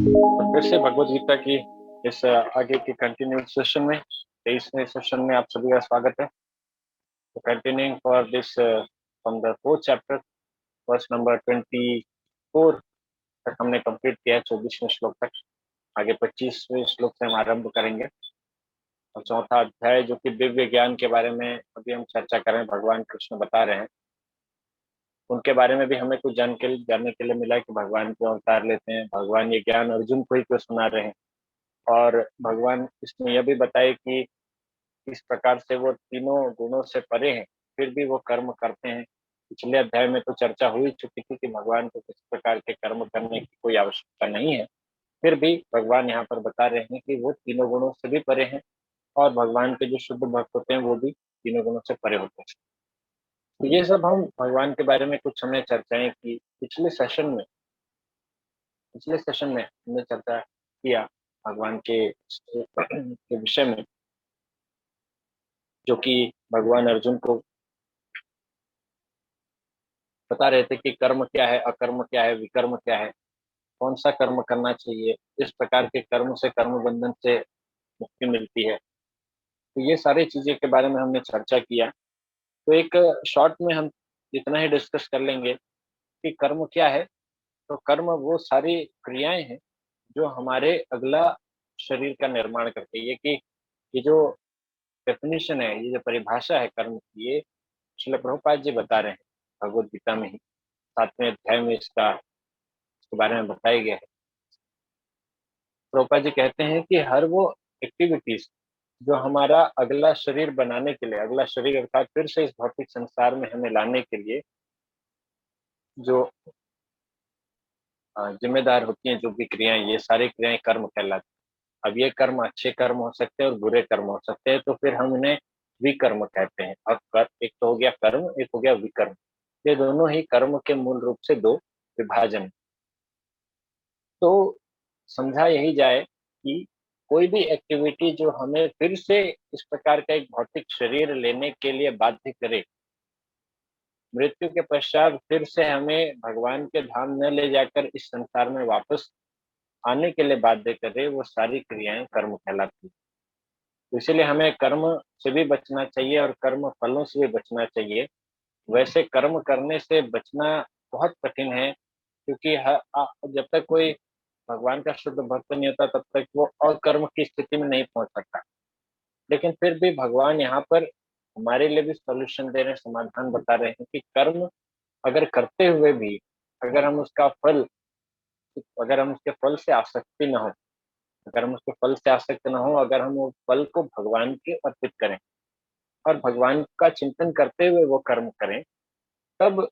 तो फिर से भगवत गीता की इस आगे की कंटिन्यूड सेशन में 23वें सेशन में आप सभी का स्वागत है। तो continuing for this from the fourth chapter verse number 24 तक हमने कंप्लीट किया है, 24वें श्लोक तक। आगे 25वें श्लोक से हम आरंभ करेंगे और चौथा अध्याय जो कि दिव्य ज्ञान के बारे में अभी हम चर्चा करें, भगवान कृष्ण बता रहे हैं। उनके बारे में भी हमें कुछ जानने के लिए मिला कि भगवान क्यों अवतार लेते हैं, भगवान ये ज्ञान अर्जुन को ही क्यों सुना रहे हैं। और भगवान इसमें यह भी बताए कि इस प्रकार से वो तीनों गुणों से परे हैं, फिर भी वो कर्म करते हैं। पिछले अध्याय में तो चर्चा हुई चुकी थी कि भगवान को किसी प्रकार के कर्म करने की कोई आवश्यकता नहीं है, फिर भी भगवान यहाँ पर बता रहे हैं कि वो तीनों गुणों से भी परे हैं और भगवान के जो शुद्ध भक्त होते हैं वो भी तीनों गुणों से परे होते हैं। तो ये सब हम भगवान के बारे में कुछ हमने चर्चाएं की पिछले सेशन में हमने चर्चा किया भगवान के विषय में, जो कि भगवान अर्जुन को बता रहे थे कि कर्म क्या है, अकर्म क्या है, विकर्म क्या है, कौन सा कर्म करना चाहिए, इस प्रकार के कर्म से, कर्म बंधन से मुक्ति मिलती है। तो ये सारी चीजें के बारे में हमने चर्चा किया। तो एक शॉर्ट में हम इतना ही डिस्कस कर लेंगे कि कर्म क्या है। तो कर्म वो सारी क्रियाएं हैं जो हमारे अगला शरीर का निर्माण करती है। ये जो डेफिनेशन है, ये जो परिभाषा है कर्म की, ये श्रील प्रभुपाद जी बता रहे हैं भगवद गीता में ही 7वें अध्याय में इसके बारे में बताया गया है। प्रभुपाद जी कहते हैं कि हर वो एक्टिविटीज जो हमारा अगला शरीर बनाने के लिए, अगला शरीर अर्थात फिर से इस भौतिक संसार में हमें लाने के लिए जो जिम्मेदार होती हैं, जो भी क्रियाएं, ये सारी क्रियाएं कर्म कहलाती हैं। अब ये कर्म अच्छे कर्म हो सकते हैं और बुरे कर्म हो सकते हैं, तो फिर हम उन्हें विकर्म कहते हैं। अब एक तो हो गया कर्म, एक हो गया विकर्म। ये दोनों ही कर्म के मूल रूप से दो विभाजन हैं। तो समझा यही जाए कि कोई भी एक्टिविटी जो हमें फिर से इस प्रकार का एक भौतिक शरीर लेने के लिए बाध्य करे, मृत्यु के पश्चात फिर से हमें भगवान के धाम न ले जाकर इस संसार में वापस आने के लिए बाध्य करे, वो सारी क्रियाएं कर्म कहलाती हैं। तो इसीलिए हमें कर्म से भी बचना चाहिए और कर्म फलों से भी बचना चाहिए। वैसे कर्म करने से बचना बहुत कठिन है, क्योंकि जब तक कोई भगवान का शुद्ध भक्त नहीं होता तब तक वो अकर्म की स्थिति में नहीं पहुंच सकता। लेकिन फिर भी भगवान यहाँ पर हमारे लिए भी सॉल्यूशन दे रहे हैं, समाधान बता रहे हैं कि कर्म अगर करते हुए भी अगर हम उसका फल अगर हम उसके फल से आसक्ति न हो अगर हम उसके फल से आसक्त न हो, अगर हम वो फल को भगवान के अर्पित करें और भगवान का चिंतन करते हुए वो कर्म करें, तब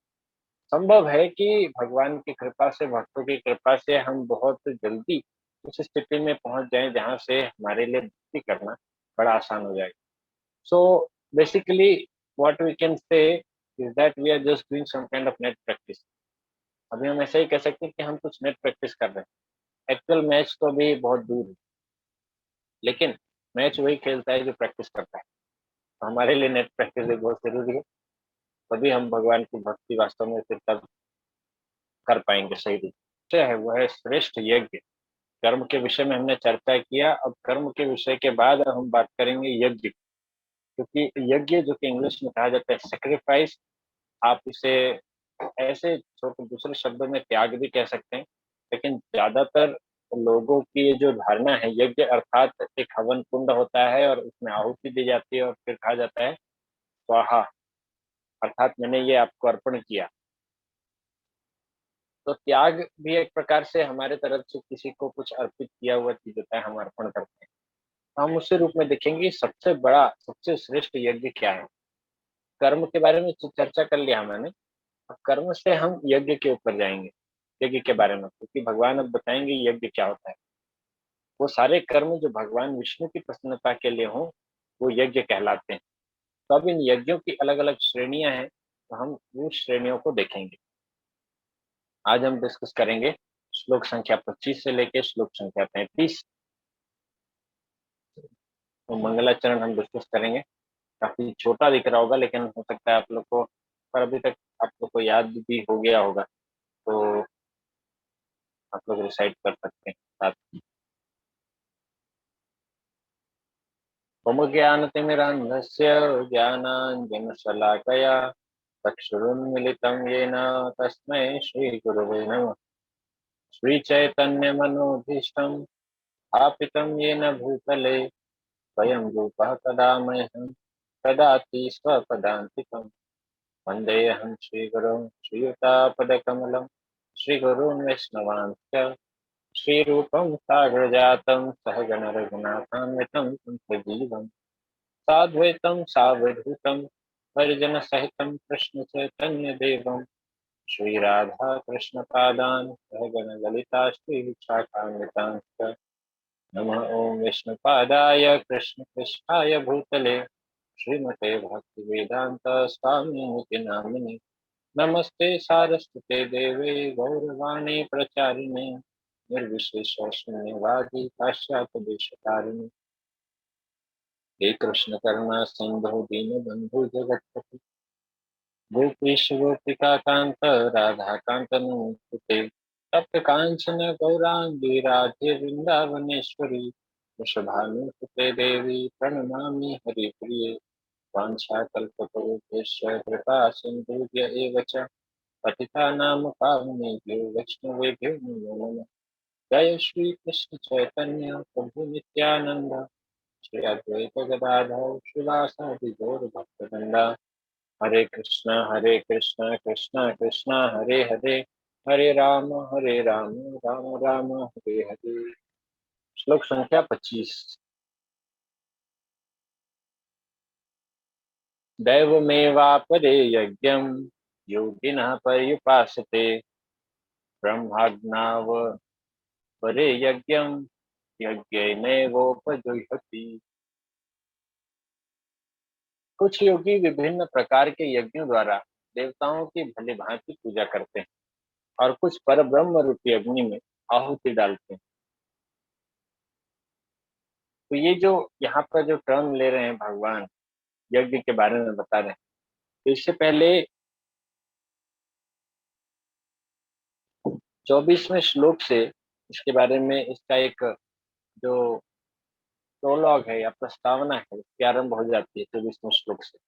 संभव है कि भगवान की कृपा से, भक्तों की कृपा से हम बहुत जल्दी उस स्थिति में पहुंच जाएं जहां से हमारे लिए भक्ति करना बड़ा आसान हो जाएगा। So basically what we can say is that we are just doing some kind of net practice. अभी हम ऐसा ही कह सकते हैं कि हम कुछ नेट प्रैक्टिस कर रहे हैं। एक्चुअल मैच तो अभी बहुत दूर है, लेकिन मैच वही खेलता है जो प्रैक्टिस करता है। तो हमारे लिए नेट प्रैक्टिस भी बहुत जरूरी है, तभी हम भगवान की भक्ति वास्तव में फिर तब कर पाएंगे सही रूप से। है वह है श्रेष्ठ यज्ञ। कर्म के विषय में हमने चर्चा किया, अब कर्म के विषय के बाद हम बात करेंगे यज्ञ, क्योंकि यज्ञ जो कि इंग्लिश में कहा जाता है सेक्रीफाइस, आप इसे ऐसे छोटे दूसरे शब्दों में त्याग भी कह सकते हैं। लेकिन ज्यादातर लोगों की ये जो धारणा है, यज्ञ अर्थात एक हवन कुंड होता है और उसमें आहुति दी जाती है और फिर कहा जाता है स्वाहा, अर्थात मैंने ये आपको अर्पण किया। तो त्याग भी एक प्रकार से हमारे तरफ से किसी को कुछ अर्पित किया हुआ चीज होता है, हम अर्पण करते हैं। तो हम उसी रूप में देखेंगे सबसे बड़ा, सबसे श्रेष्ठ यज्ञ क्या है। कर्म के बारे में चर्चा कर लिया हमने, अब कर्म से हम यज्ञ के ऊपर जाएंगे, यज्ञ के बारे में, क्योंकि भगवान अब बताएंगे यज्ञ क्या होता है। वो सारे कर्म जो भगवान विष्णु की प्रसन्नता के लिए हों, वो यज्ञ कहलाते हैं। तो अब इन यज्ञों की अलग अलग श्रेणियां हैं, तो हम उन श्रेणियों को देखेंगे। आज हम डिस्कस करेंगे श्लोक संख्या 25 से लेकर श्लोक संख्या 35। तो मंगलाचरण हम डिस्कस करेंगे। काफी छोटा दिख रहा होगा, लेकिन हो सकता है आप लोग को, पर अभी तक आप लोग को याद भी हो गया होगा, तो आप लोग रिसाइट कर सकते हैं साथ मम ज्ञानाञ्जनशलाकया चक्षुरुन्मिलितं येन तस्मै श्रीगुरवे नमः। श्रीचैतन्यमनोभीष्टं स्थापितं येन भूतले स्वयं रूपः कदा मह्यं ददाति स्वपदान्तिकम्। वन्देऽहं श्रीगुरुं श्रीयुतापदकमलं श्रीगुरून् वैष्णवांश्च श्रीरूपं साग्रजातं सहगण रघुनाथान्वितं तं सजीवम् साद्वैतं सावधूतं परिजनसहितं कृष्णचैतन्यदेवं श्रीराधा कृष्णपादान् सहगण ललिता श्रीविशाखान्वितांश्च नमः ॐ विष्णुपादाय कृष्णकृष्णाय भूतले श्रीमते भक्तिवेदान्त स्वामिनिति नामिने नमस्ते सारस्वते देवे गौरवाणी प्रचारिणे निर्विशेष शून्यवादी पाश्चात्यदेशकारिणे हे कृष्ण करुणा सिंधु दीनबंधु जगत्पते गोपीश गोपिका कांत राधा कांत नमोस्तुते तप्त कांचन गौरांगी राधे वृंदावनेश्वरी वृषभानुसुते देवी प्रणमामि हरिप्रिये वाञ्छाकल्पतरुभ्यश्च कृपा सिन्धुभ्य एव च पतितानां पावनेभ्यो वैष्णवेभ्यो नमो नमः। जय श्री कृष्ण चैतन्य प्रभु नित्यानंद श्री अद्वैत गदाधर श्रीवासादि गौर भक्तवृंदा हरे कृष्ण कृष्ण कृष्ण हरे हरे हरे राम राम राम हरे हरे। श्लोक संख्या 25। दैवमेवापरे यज्ञं योगिनः पर्युपासते ब्रह्माज्ञावपरे यज्ञं यज्ञैनेवोपजुह्वति। कुछ योगी विभिन्न प्रकार के यज्ञों द्वारा देवताओं की भली भांति पूजा करते हैं और कुछ पर ब्रह्म रूपी अग्नि में आहुति डालते हैं। तो ये जो यहाँ पर जो टर्म ले रहे हैं भगवान यज्ञ के बारे में बता रहे हैं, तो इससे पहले 24वें श्लोक से इसके बारे में इसका एक जो प्रोलॉग है या प्रस्तावना है उसकी आरंभ हो जाती है 24वें श्लोक से।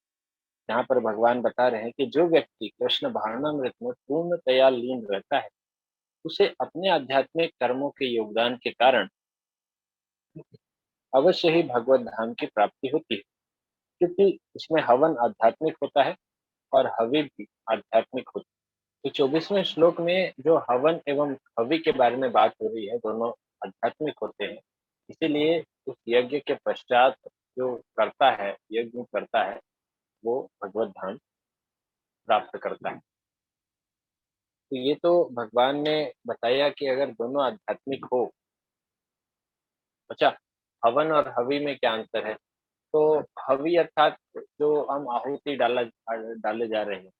यहाँ पर भगवान बता रहे हैं कि जो व्यक्ति कृष्ण भावनामृत में पूर्णतया लीन रहता है उसे अपने आध्यात्मिक कर्मों के योगदान के कारण अवश्य ही भगवत धाम की प्राप्ति होती है, क्योंकि इसमें हवन आध्यात्मिक होता है और हवि भी आध्यात्मिक होती है। तो 24वें श्लोक में जो हवन एवं हवि के बारे में बात हो रही है दोनों आध्यात्मिक होते हैं, इसीलिए उस यज्ञ के पश्चात जो करता है यज्ञ करता है वो भगवत धाम प्राप्त करता है। तो ये तो भगवान ने बताया कि अगर दोनों आध्यात्मिक हो। अच्छा, हवन और हवि में क्या अंतर है? तो हवि अर्थात जो हम आहुति डाले जा रहे हैं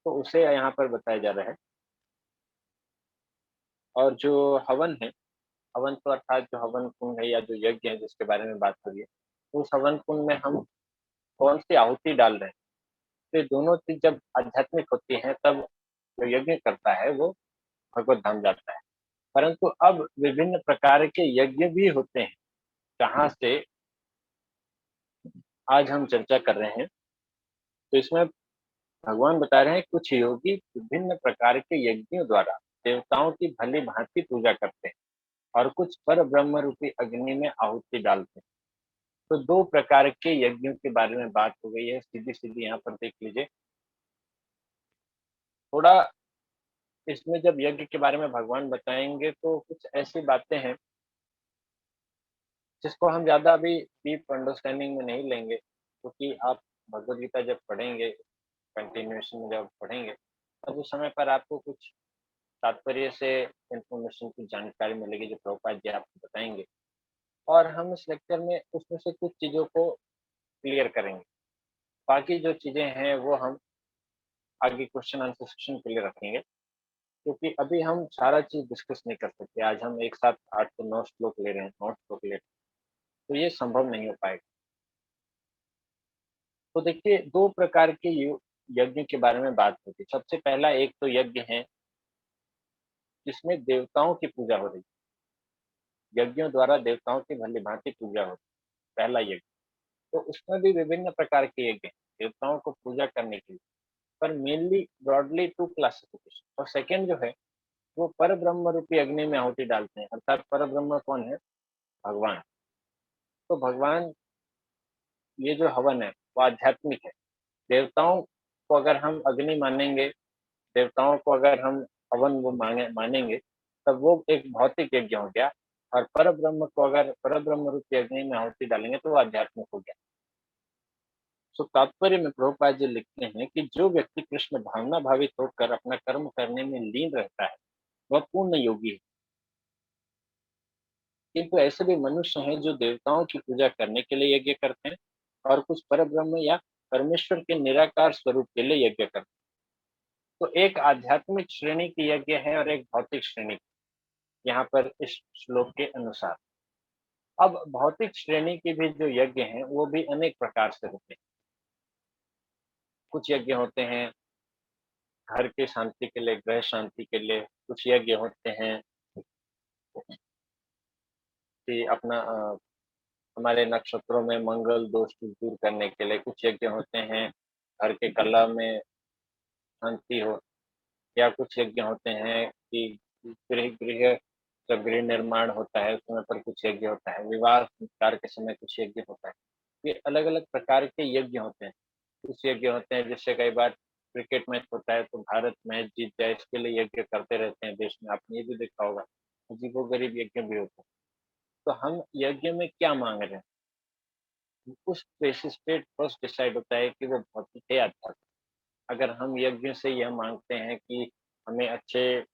तो उसे यहाँ पर बताया जा रहा है। और जो हवन है, हवन तो अर्थात जो हवन कुंड है या जो यज्ञ है जिसके बारे में बात हो रही है, तो उस हवन कुंड में हम कौन सी आहुति डाल रहे हैं। तो ये दोनों चीज जब आध्यात्मिक होती है तब जो यज्ञ करता है वो भगवत धाम जाता है। परंतु अब विभिन्न प्रकार के यज्ञ भी होते हैं जहाँ से आज हम चर्चा कर रहे हैं। तो इसमें भगवान बता रहे हैं कुछ योगी विभिन्न प्रकार के यज्ञों द्वारा देवताओं की भली भांति पूजा करते हैं और कुछ पर ब्रह्म रूपी अग्नि में आहुति डालते हैं। तो दो प्रकार के यज्ञों के बारे में बात हो गई है, सीधी सीधी यहाँ पर देख लीजिए। थोड़ा इसमें जब यज्ञ के बारे में भगवान बताएंगे तो कुछ ऐसी बातें हैं जिसको हम ज्यादा अभी डीप अंडरस्टैंडिंग में नहीं लेंगे, क्योंकि आप भगवत गीता जब पढ़ेंगे कंटिन्यूएशन में जब पढ़ेंगे तब उस समय पर आपको कुछ तात्पर्य से इंफॉर्मेशन की जानकारी मिलेगी जो प्रभुपाद जी आपको बताएंगे। और हम इस लेक्चर में उसमें से कुछ चीज़ों को क्लियर करेंगे। बाकी जो चीज़ें हैं वो हम आगे क्वेश्चन आंसर सेक्शन के लिए रखेंगे, क्योंकि अभी हम सारा चीज़ डिस्कस नहीं कर सकते। आज हम एक साथ 8 से 9 श्लोक ले रहे हैं, 9 श्लोक ले रहे हैं, तो ये संभव नहीं हो पाएगा। तो देखिए दो प्रकार के यज्ञ के बारे में बात होती है। सबसे पहला एक तो यज्ञ है जिसमें देवताओं की पूजा हो रही है, यज्ञों द्वारा देवताओं की भली भांति पूजा होती है, पहला यज्ञ। तो उसमें भी विभिन्न प्रकार के यज्ञ हैं, देवताओं को पूजा करने के लिए, पर मेनली ब्रॉडली 2 क्लासिफिकेशन। और सेकंड जो है, वो परब्रह्म रूपी अग्नि में आहुति डालते हैं, अर्थात परब्रह्म कौन है? भगवान। तो भगवान, ये जो हवन है, वो आध्यात्मिक है। देवताओं को अगर हम अग्नि मानेंगे, देवताओं को अगर हम हवन वो मानेंगे, तब वो एक भौतिक यज्ञ हो गया, और परब्रह्म को अगर परब्रह्म रूपी अग्नि में आहुति डालेंगे, तो वो आध्यात्मिक हो गया। सो तात्पर्य में प्रभुपाद जी लिखते हैं कि जो व्यक्ति कृष्ण भावना भावित होकर अपना कर्म करने में लीन रहता है, वह पूर्ण योगी है। किंतु ऐसे भी मनुष्य हैं जो देवताओं की पूजा करने के लिए यज्ञ करते हैं, और कुछ परब्रह्म या परमेश्वर के निराकार स्वरूप के लिए यज्ञ करते हैं। तो एक आध्यात्मिक श्रेणी की यज्ञ है और एक भौतिक श्रेणी की, यहाँ पर इस श्लोक के अनुसार। अब भौतिक श्रेणी के भी जो यज्ञ हैं, वो भी अनेक प्रकार से होते हैं। कुछ यज्ञ होते हैं घर की शांति के लिए, गृह शांति के लिए। कुछ यज्ञ होते हैं कि अपना हमारे नक्षत्रों में मंगल दोष को दूर करने के लिए। कुछ यज्ञ होते हैं घर के कलह में शांति हो, या कुछ यज्ञ होते हैं कि गृह गृह जब गृह निर्माण होता है, उस समय पर कुछ यज्ञ होता है, विवाह संस्कार के समय कुछ यज्ञ होता है। ये अलग-अलग प्रकार के यज्ञ होते हैं। कुछ यज्ञ होते हैं जिससे कई बार क्रिकेट मैच होता है, तो भारत मैच जीत जाए, इसके लिए यज्ञ करते रहते हैं देश में, आपने ये भी देखा होगा। अजीबो-गरीब यज्ञ भी होते हैं। तो हम यज्ञ में क्या माँग रहे हैं? उस बेसिस पे फर्स्ट डिसाइड होता है कि वो भौतिक है या आध्यात्मिक। अगर हम यज्ञ से यह माँगते हैं कि हमें अच्छी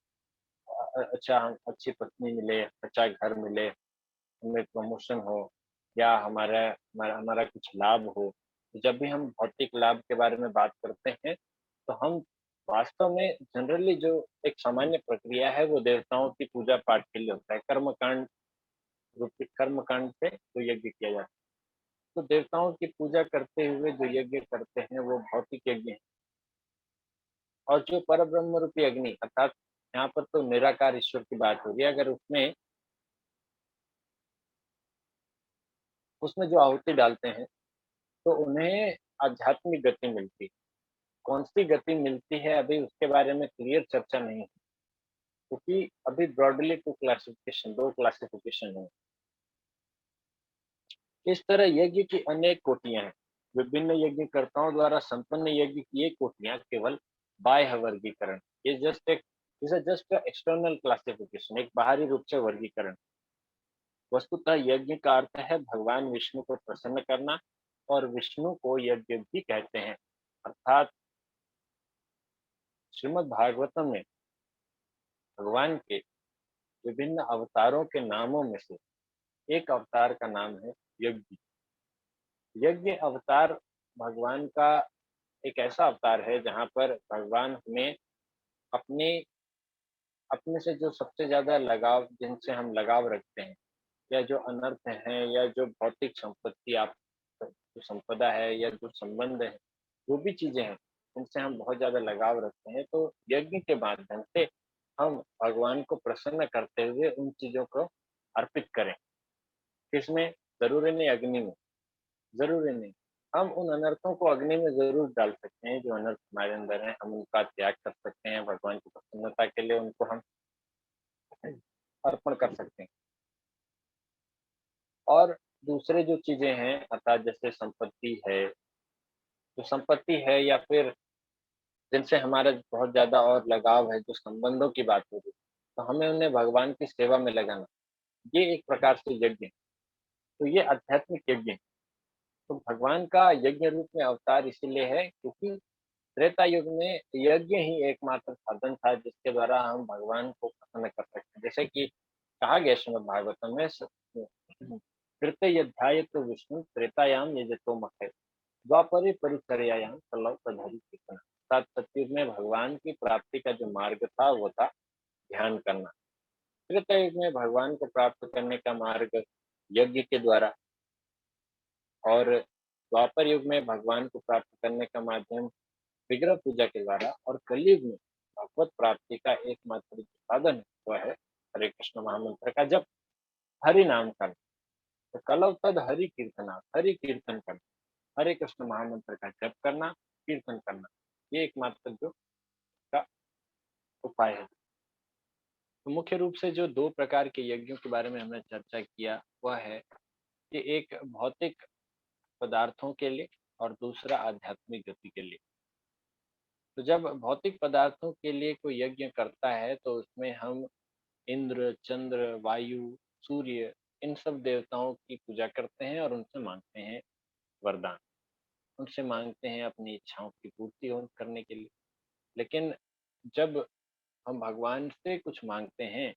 पत्नी मिले, अच्छा घर मिले, हमें प्रमोशन हो, या हमारा कुछ लाभ हो। तो जब भी हम भौतिक लाभ के बारे में बात करते हैं, तो हम वास्तव में जनरली जो एक सामान्य प्रक्रिया है, वो देवताओं की पूजा-पाठ के लिए होता है। कर्मकांड से तो यज्ञ किया जाता है। तो देवताओं की पूजा करते हुए जो यज्ञ करते हैं, वो भौतिक यज्ञ हैं। और जो परब्रह्म रूपी अग्नि, अर्थात यहाँ पर तो निराकार ईश्वर की बात हो रही है, अगर उसमें उसमें जो आहुति डालते हैं, तो उन्हें आध्यात्मिक गति मिलती है। कौन-सी गति मिलती है, अभी उसके बारे में क्लियर चर्चा नहीं है, क्योंकि अभी ब्रॉडली 2 क्लासिफिकेशन है। इस तरह यज्ञ की अनेक कोटियाँ हैं। विभिन्न यज्ञकर्ताओं द्वारा संपन्न यज्ञ की ये कोटियाँ केवल बाह्य वर्गीकरण, ये जस्ट एक is a just a external classification, एक बाहरी रूप से वर्गीकरण। वस्तुतः यज्ञ का अर्थ है भगवान विष्णु को प्रसन्न करना, और विष्णु को यज्ञ भी कहते हैं। अर्थात श्रीमद् भागवतम में भगवान के विभिन्न अवतारों के नामों में से एक अवतार का नाम है यज्ञ। यज्ञ अवतार भगवान का एक ऐसा अवतार है जहाँ पर भगवान हमें अपने अपने से जो सबसे ज़्यादा लगाव, जिनसे हम लगाव रखते हैं, या जो अनर्थ हैं, या जो भौतिक संपत्ति, आप जो संपदा है, या जो संबंध है, जो भी चीज़ें हैं, उनसे हम बहुत ज़्यादा लगाव रखते हैं। तो यज्ञ के माध्यम से हम भगवान को प्रसन्न करते हुए उन चीज़ों को अर्पित करें। किसमें? ज़रूरी नहीं अग्नि में, ज़रूरी नहीं। हम उन अनर्थों को अग्नि में ज़रूर डाल सकते हैं, जो अनर्थ हमारे अंदर हैं, हम उनका त्याग कर सकते हैं, भगवान की प्रसन्नता के लिए उनको हम अर्पण कर सकते हैं। और दूसरे जो चीज़ें हैं, अर्थात जैसे संपत्ति है, जो संपत्ति है, या फिर जिनसे हमारा बहुत ज़्यादा और लगाव है, जो संबंधों की बात हो रही है, तो हमें उन्हें भगवान की सेवा में लगाना, ये एक प्रकार से यज्ञ है। तो ये आध्यात्मिक यज्ञ है। तो भगवान का यज्ञ रूप में अवतार इसीलिए है, क्योंकि त्रेता युग में यज्ञ ही एकमात्र साधन था, जिसके द्वारा हम भगवान को प्रसन्न कर सकते हैं। जैसे कि कहा गया श्रीमद् भागवतम में, तृतीयाध्याय विष्णु त्रेतायाम यजतो मखे, द्वापरे परिचर्यायाम कलौ तदहरि कीर्तन। अर्थात सतयुग में भगवान की प्राप्ति का जो मार्ग था, वो था ध्यान करना। त्रेता युग में भगवान को प्राप्त करने का मार्ग यज्ञ के द्वारा, और द्वापर युग में भगवान को प्राप्त करने का माध्यम विग्रह पूजा के द्वारा, और कलयुग में भगवत प्राप्ति का एकमात्र जो साधन है, वह है हरे कृष्ण महामंत्र का जप, हरि नाम का। तो कलौ तद हरि कीर्तना, हरि कीर्तन करना, हरे कृष्ण महामंत्र का जप करना, कीर्तन करना, ये एकमात्र जो का उपाय है। तो मुख्य रूप से जो 2 प्रकार के यज्ञों के बारे में हमने चर्चा किया, वह है कि एक भौतिक पदार्थों के लिए और दूसरा आध्यात्मिक गति के लिए। तो जब भौतिक पदार्थों के लिए कोई यज्ञ करता है, तो उसमें हम इंद्र, चंद्र, वायु, सूर्य, इन सब देवताओं की पूजा करते हैं और उनसे माँगते हैं वरदान। उनसे माँगते हैं अपनी इच्छाओं की पूर्ति हो करने के लिए। लेकिन जब हम भगवान से कुछ माँगते हैं,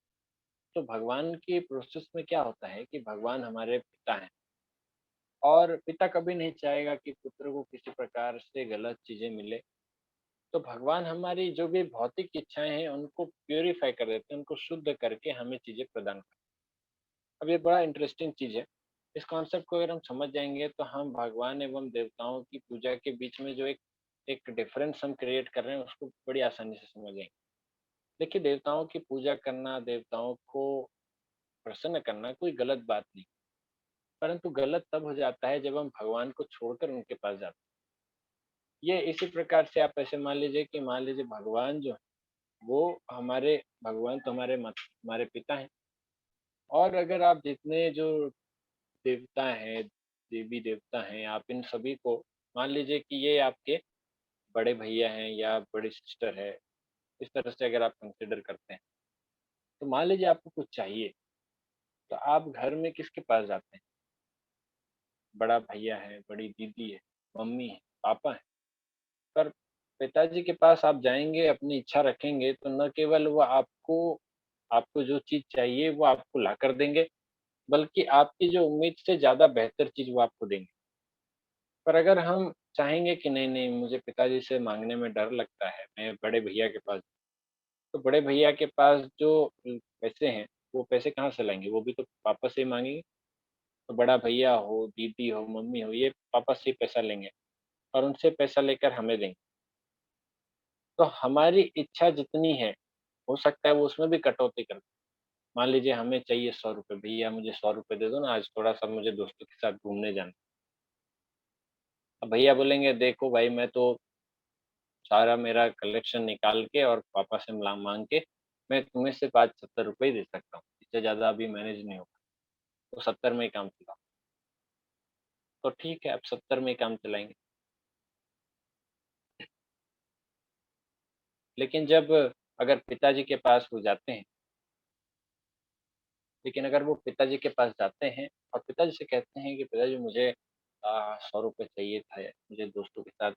तो भगवान की प्रोसेस में क्या होता है कि भगवान हमारे पिता हैं और पिता कभी नहीं चाहेगा कि पुत्र को किसी प्रकार से गलत चीज़ें मिले। तो भगवान हमारी जो भी भौतिक इच्छाएँ हैं, उनको प्यूरीफाई कर देते हैं, उनको शुद्ध करके हमें चीज़ें प्रदान करते हैं। अब ये बड़ा इंटरेस्टिंग चीज़ है। इस कॉन्सेप्ट को अगर हम समझ जाएँगे, तो हम भगवान एवं देवताओं की पूजा के बीच में जो एक एक डिफरेंस हम क्रिएट कर रहे हैं, उसको बड़ी आसानी से समझ जाएँगे। देखिए, देवताओं की पूजा करना, देवताओं को प्रसन्न करना कोई गलत बात नहीं, परंतु गलत तब हो जाता है जब हम भगवान को छोड़कर उनके पास जाते हैं। ये इसी प्रकार से आप ऐसे मान लीजिए कि मान लीजिए भगवान जो है, वो हमारे भगवान तो हमारे पिता हैं और अगर आप जितने जो देवता हैं, देवी-देवता हैं, आप इन सभी को मान लीजिए कि ये आपके बड़े भैया हैं या बड़ी सिस्टर है, इस तरह से अगर आप कंसिडर करते हैं, तो मान लीजिए आपको कुछ चाहिए, तो आप घर में किसके पास जाते हैं? बड़ा भैया है, बड़ी दीदी है, मम्मी है, पापा हैं। पर पिताजी के पास आप जाएँगे, अपनी इच्छा रखेंगे, तो न केवल वो आपको आपको जो चीज़ चाहिए वो आपको लाकर देंगे, बल्कि आपकी जो उम्मीद से ज़्यादा बेहतर चीज़ वो आपको देंगे। पर अगर हम चाहेंगे कि नहीं-नहीं मुझे पिताजी से माँगने में डर लगता है, मैं बड़े भैया के पास तो बड़े भैया के पास जो पैसे हैं, वो पैसे कहाँ से लाएँगे? वो भी तो पापा से ही माँगेंगे। तो बड़ा भैया हो, दीदी हो, मम्मी हो, ये पापा से ही पैसा लेंगे और उनसे पैसा लेकर हमें देंगे। तो हमारी इच्छा जितनी है, हो सकता है वो उसमें भी कटौती कर दें। मान लीजिए हमें चाहिए ₹100 भैया मुझे ₹100 दे दो ना आज थोड़ा-सा मुझे दोस्तों के साथ घूमने जाना है। अब भैया बोलेंगे देखो भाई मैं तो सारा मेरा कलेक्शन निकाल के और पापा से ला माँग के मैं तुम्हें सिर्फ़ आज ₹70 ही दे सकता हूँ। इससे ज़्यादा अभी मैनेज नहीं होगा। तो 70 में ही काम चलाओ। तो ठीक है, अब 70 में ही काम चलाएँगे। लेकिन जब अगर पिताजी के पास वो जाते हैं लेकिन अगर वो पिताजी के पास जाते हैं और पिताजी से कहते हैं कि पिताजी मुझे ₹100 चाहिए था, मुझे दोस्तों के साथ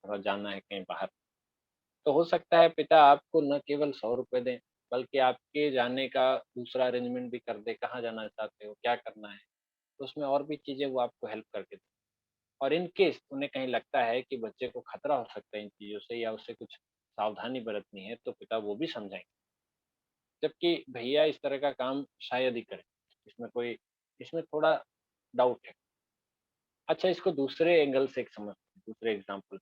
थोड़ा जाना है कहीं बाहर। तो हो सकता है पिता आपको न केवल ₹100 दें, बल्कि आपके जाने का दूसरा अरेंजमेंट भी कर दें, कहाँ जाना चाहते हो, क्या करना है? तो उसमें और भी चीज़ें वो आपको हेल्प करके दें। और इन केस उन्हें कहीं लगता है कि बच्चे को खतरा हो सकता है इन चीज़ों से या उसे कुछ सावधानी बरतनी है, तो पिता वो भी समझाएँगे। जबकि भैया इस तरह का काम शायद ही करें। इसमें थोड़ा डाउट है। अच्छा इसको दूसरे एंगल से एक समझते हैं, दूसरे एग्ज़ाम्पल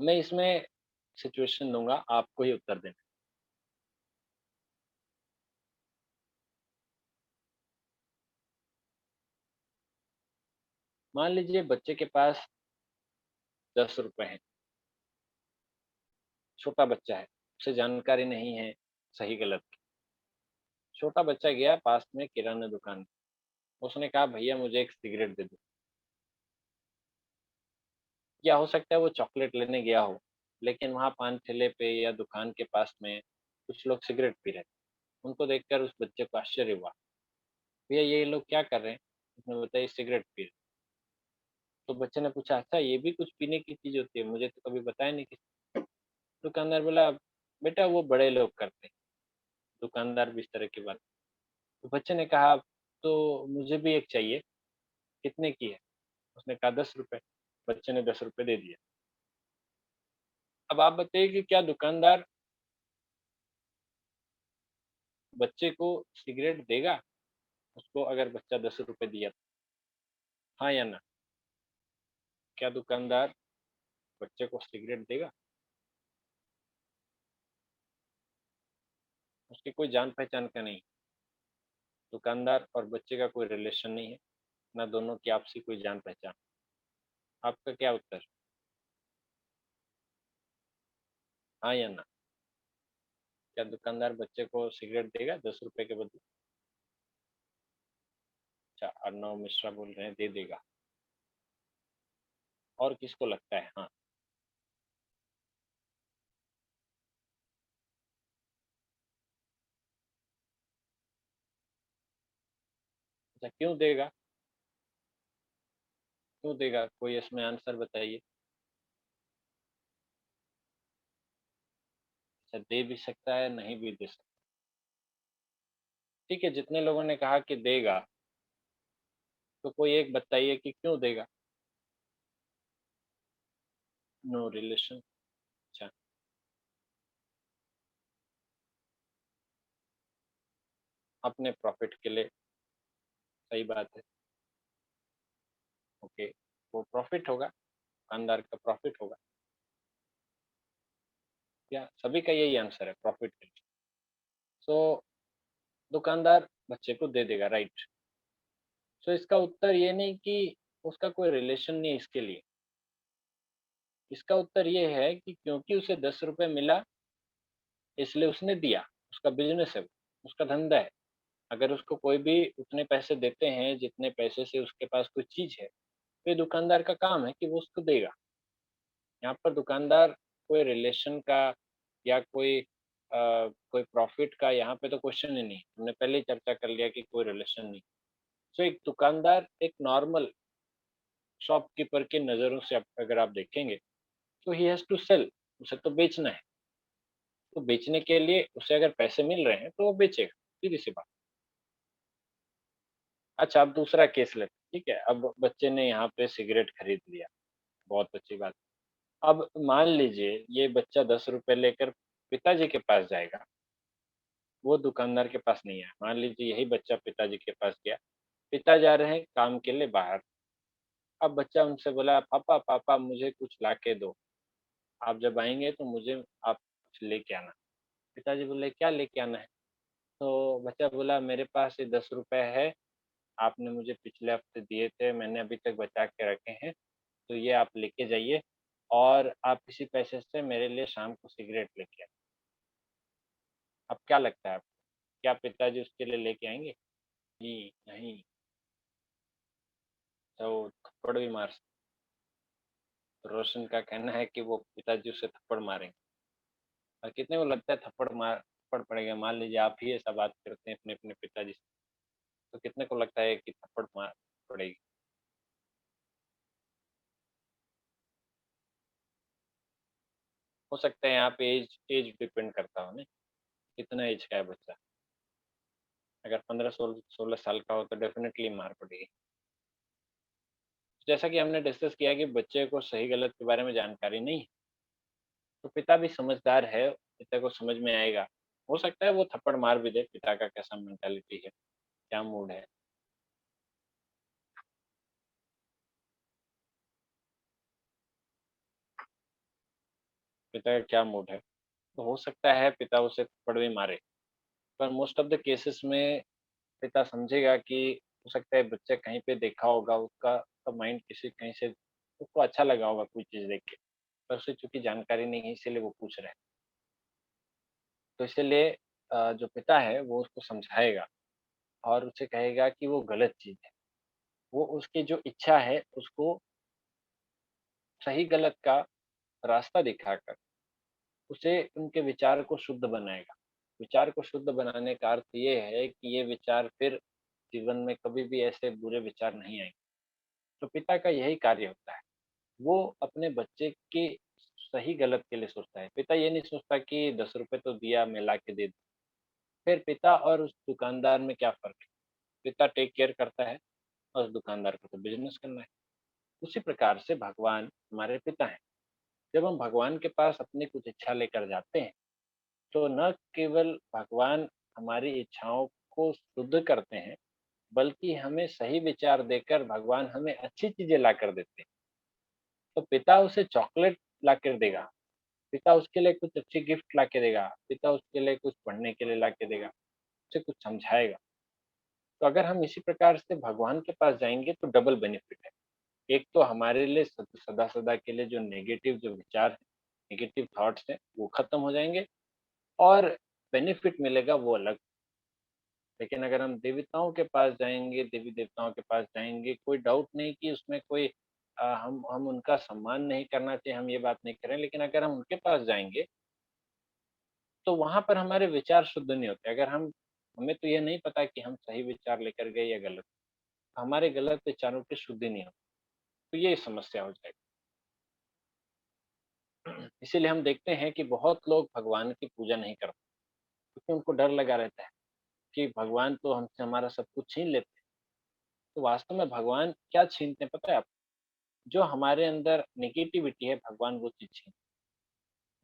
मैं इसमें सिचुएशन दूँगा, आपको ही उत्तर देना है। मान लीजिए बच्चे के पास ₹10 हैं, छोटा बच्चा है, उसे जानकारी नहीं है सही-गलत की। छोटा बच्चा गया पास में किराना दुकान, उसने कहा भैया मुझे एक सिगरेट दे दो। या हो सकता है वो चॉकलेट लेने गया हो, लेकिन वहाँ पान ठेले पे या दुकान के पास में कुछ लोग सिगरेट पी रहे थे। उनको देखकर उस बच्चे को आश्चर्य हुआ, भैया ये लोग क्या कर रहे हैं? उसने बताया ये सिगरेट पी रहे। तो बच्चे ने पूछा अच्छा ये भी कुछ पीने की चीज़ होती है, मुझे तो कभी बताया नहीं किसी ने। दुकानदार बोला बेटा वो बड़े लोग करते हैं। दुकानदार भी इस तरह की बात। तो बच्चे ने कहा तो मुझे भी एक चाहिए, कितने की है? उसने कहा ₹10। बच्चे ने ₹10 दे दिए। अब आप बताइए कि क्या दुकानदार बच्चे को सिगरेट देगा? उसको अगर बच्चा ₹10 दिया तो? हाँ या ना? क्या दुकानदार बच्चे को सिगरेट देगा? उसकी कोई जान-पहचान का नहीं। दुकानदार और बच्चे का कोई रिलेशन नहीं है, ना दोनों की आपसी कोई जान पहचान। आपका क्या उत्तर? हाँ या ना? क्या दुकानदार बच्चे को सिगरेट देगा 10 रुपए के बदले? अच्छा, अर्णव मिश्रा बोल रहे हैं दे देगा। और किसको लगता है हाँ? अच्छा, क्यों देगा? क्यों देगा? कोई इसमें आंसर बताइए। अच्छा, दे भी सकता है, नहीं भी दे सकता। ठीक है, जितने लोगों ने कहा कि देगा, तो कोई एक बताइए कि क्यों देगा? No relation. अच्छा, अपने प्रॉफिट के लिए। सही बात है। ओके, वो प्रॉफिट होगा, दुकानदार का प्रॉफिट होगा। या सभी का यही आंसर है, प्रॉफिट के लिए। सो दुकानदार बच्चे को दे देगा, राइट। सो इसका उत्तर ये नहीं कि उसका कोई रिलेशन नहीं इसके लिए। इसका उत्तर ये है कि क्योंकि उसे 10 रुपए मिला, इसलिए उसने दिया। उसका बिजनेस है वो, उसका धंधा है। अगर उसको कोई भी उतने पैसे देते हैं जितने पैसे से उसके पास कोई चीज है, तो ये दुकानदार का काम है कि वो उसको देगा। यहाँ पर दुकानदार कोई रिलेशन का या कोई प्रॉफिट का यहाँ पे तो क्वेश्चन ही नहीं। हमने पहले ही चर्चा कर लिया कि कोई रिलेशन नहीं। सो एक दुकानदार एक नॉर्मल शॉपकीपर की नज़रों से अगर आप देखेंगे, तो ही हैज़ टू सेल। उसे तो बेचना है। तो बेचने के लिए उसे अगर पैसे मिल रहे हैं तो वो बेचेगा, सीधी सी बात। अच्छा, अब दूसरा केस लेते हैं, ठीक है? अब बच्चे ने यहाँ पे सिगरेट खरीद लिया, बहुत अच्छी बात। अब मान लीजिए ये बच्चा 10 रुपए लेकर पिताजी के पास जाएगा, वो दुकानदार के पास नहीं आया। मान लीजिए यही बच्चा पिताजी के पास गया, पिता जा रहे हैं काम के लिए बाहर। अब बच्चा उनसे बोला, पापा पापा मुझे कुछ ला के दो, आप जब आएंगे तो मुझे आप कुछ लेके आना। पिताजी बोले, क्या लेके आना है? तो बच्चा बोला, मेरे पास ये 10 रुपए है, आपने मुझे पिछले हफ्ते दिए थे, मैंने अभी तक बचा के रखे हैं, तो ये आप लेके जाइए और आप इसी पैसे से मेरे लिए शाम को सिगरेट लेके आए। अब क्या लगता है आपको? क्या पिताजी उसके लिए लेके आएंगे? जी नहीं। तो थप्पड़ भी मार सकते। रोशन का कहना है कि वो पिताजी उसे थप्पड़ मारेंगे। और कितने को लगता है थप्पड़ पड़ेगा? मान लीजिए आप ही ऐसा बात करते हैं अपने अपने पिताजी से, तो कितने को लगता है कि थप्पड़ मार पड़ेगी? हो सकता है यहाँ पे एज एज डिपेंड करता हो ना, कितना एज का है बच्चा। अगर 15-16 साल का हो तो डेफिनेटली मार पड़ेगी। जैसा कि हमने डिस्कस किया कि बच्चे को सही गलत के बारे में जानकारी नहीं है, तो पिता भी समझदार है, पिता को समझ में आएगा। हो सकता है वो थप्पड़ मार भी दे, पिता का कैसा मेंटालिटी है, क्या मूड है। पिता का क्या मूड है, तो हो सकता है पिता उसे थप्पड़ भी मारे। पर मोस्ट ऑफ द केसेस में पिता समझेगा कि हो सकता है बच्चा कहीं पे देखा होगा, उसका माइंड किसी कहीं से उसको अच्छा लगा होगा कोई चीज़ देख के, पर उसे चूँकि जानकारी नहीं है इसीलिए वो पूछ रहा है। तो इसीलिए जो पिता है वो उसको समझाएगा और उसे कहेगा कि वो गलत चीज़ है। वो उसकी जो इच्छा है उसको सही गलत का रास्ता दिखाकर उसे उनके विचार को शुद्ध बनाएगा। विचार को शुद्ध बनाने का अर्थ ये है कि ये विचार फिर जीवन में कभी भी ऐसे बुरे विचार नहीं आएँगे। तो पिता का यही कार्य होता है। वो अपने बच्चे के सही गलत के लिए सोचता है। पिता ये नहीं सोचता कि 10 रुपए तो दिया मैं ला के दे दूँ। फिर पिता और उस दुकानदार में क्या फ़र्क है? पिता टेक केयर करता है और उस दुकानदार को तो बिज़नेस करना है। उसी प्रकार से भगवान हमारे पिता हैं। जब हम भगवान के पास अपनी कुछ इच्छा लेकर जाते हैं, तो न केवल भगवान हमारी इच्छाओं को शुद्ध करते हैं, बल्कि हमें सही विचार देकर भगवान हमें अच्छी चीज़ें लाकर देते हैं। तो पिता उसे चॉकलेट लाकर देगा, पिता उसके लिए कुछ अच्छी गिफ्ट ला के देगा, पिता उसके लिए कुछ पढ़ने के लिए ला के देगा, उसे कुछ समझाएगा। तो अगर हम इसी प्रकार से भगवान के पास जाएँगे तो डबल बेनिफिट है। एक तो हमारे लिए सदा-सदा के लिए जो नेगेटिव जो विचार हैं, नेगेटिव थॉट्स हैं, वो खत्म हो जाएँगे और बेनिफिट मिलेगा वो अलग। लेकिन अगर हम देवताओं के पास जाएँगे, देवी-देवताओं के पास जाएँगे, कोई डाउट नहीं कि उसमें कोई हम उनका सम्मान नहीं करना चाहिए, हम ये बात नहीं कर रहे हैं, लेकिन अगर हम उनके पास जाएँगे, तो वहाँ पर हमारे विचार शुद्ध नहीं होते। अगर हमें तो ये नहीं पता कि हम सही विचार लेकर गए या गलत, हमारे गलत विचारों की शुद्धि नहीं होती, तो ये समस्या हो जाएगी। इसीलिए हम देखते हैं कि बहुत लोग भगवान की पूजा नहीं करते, क्योंकि उनको डर लगा रहता है कि भगवान तो हमसे हमारा सब कुछ छीन लेते हैं। तो वास्तव में भगवान क्या छीनते हैं पता है आपको? जो हमारे अंदर नेगेटिविटी है भगवान वो चीज़ छीनते हैं।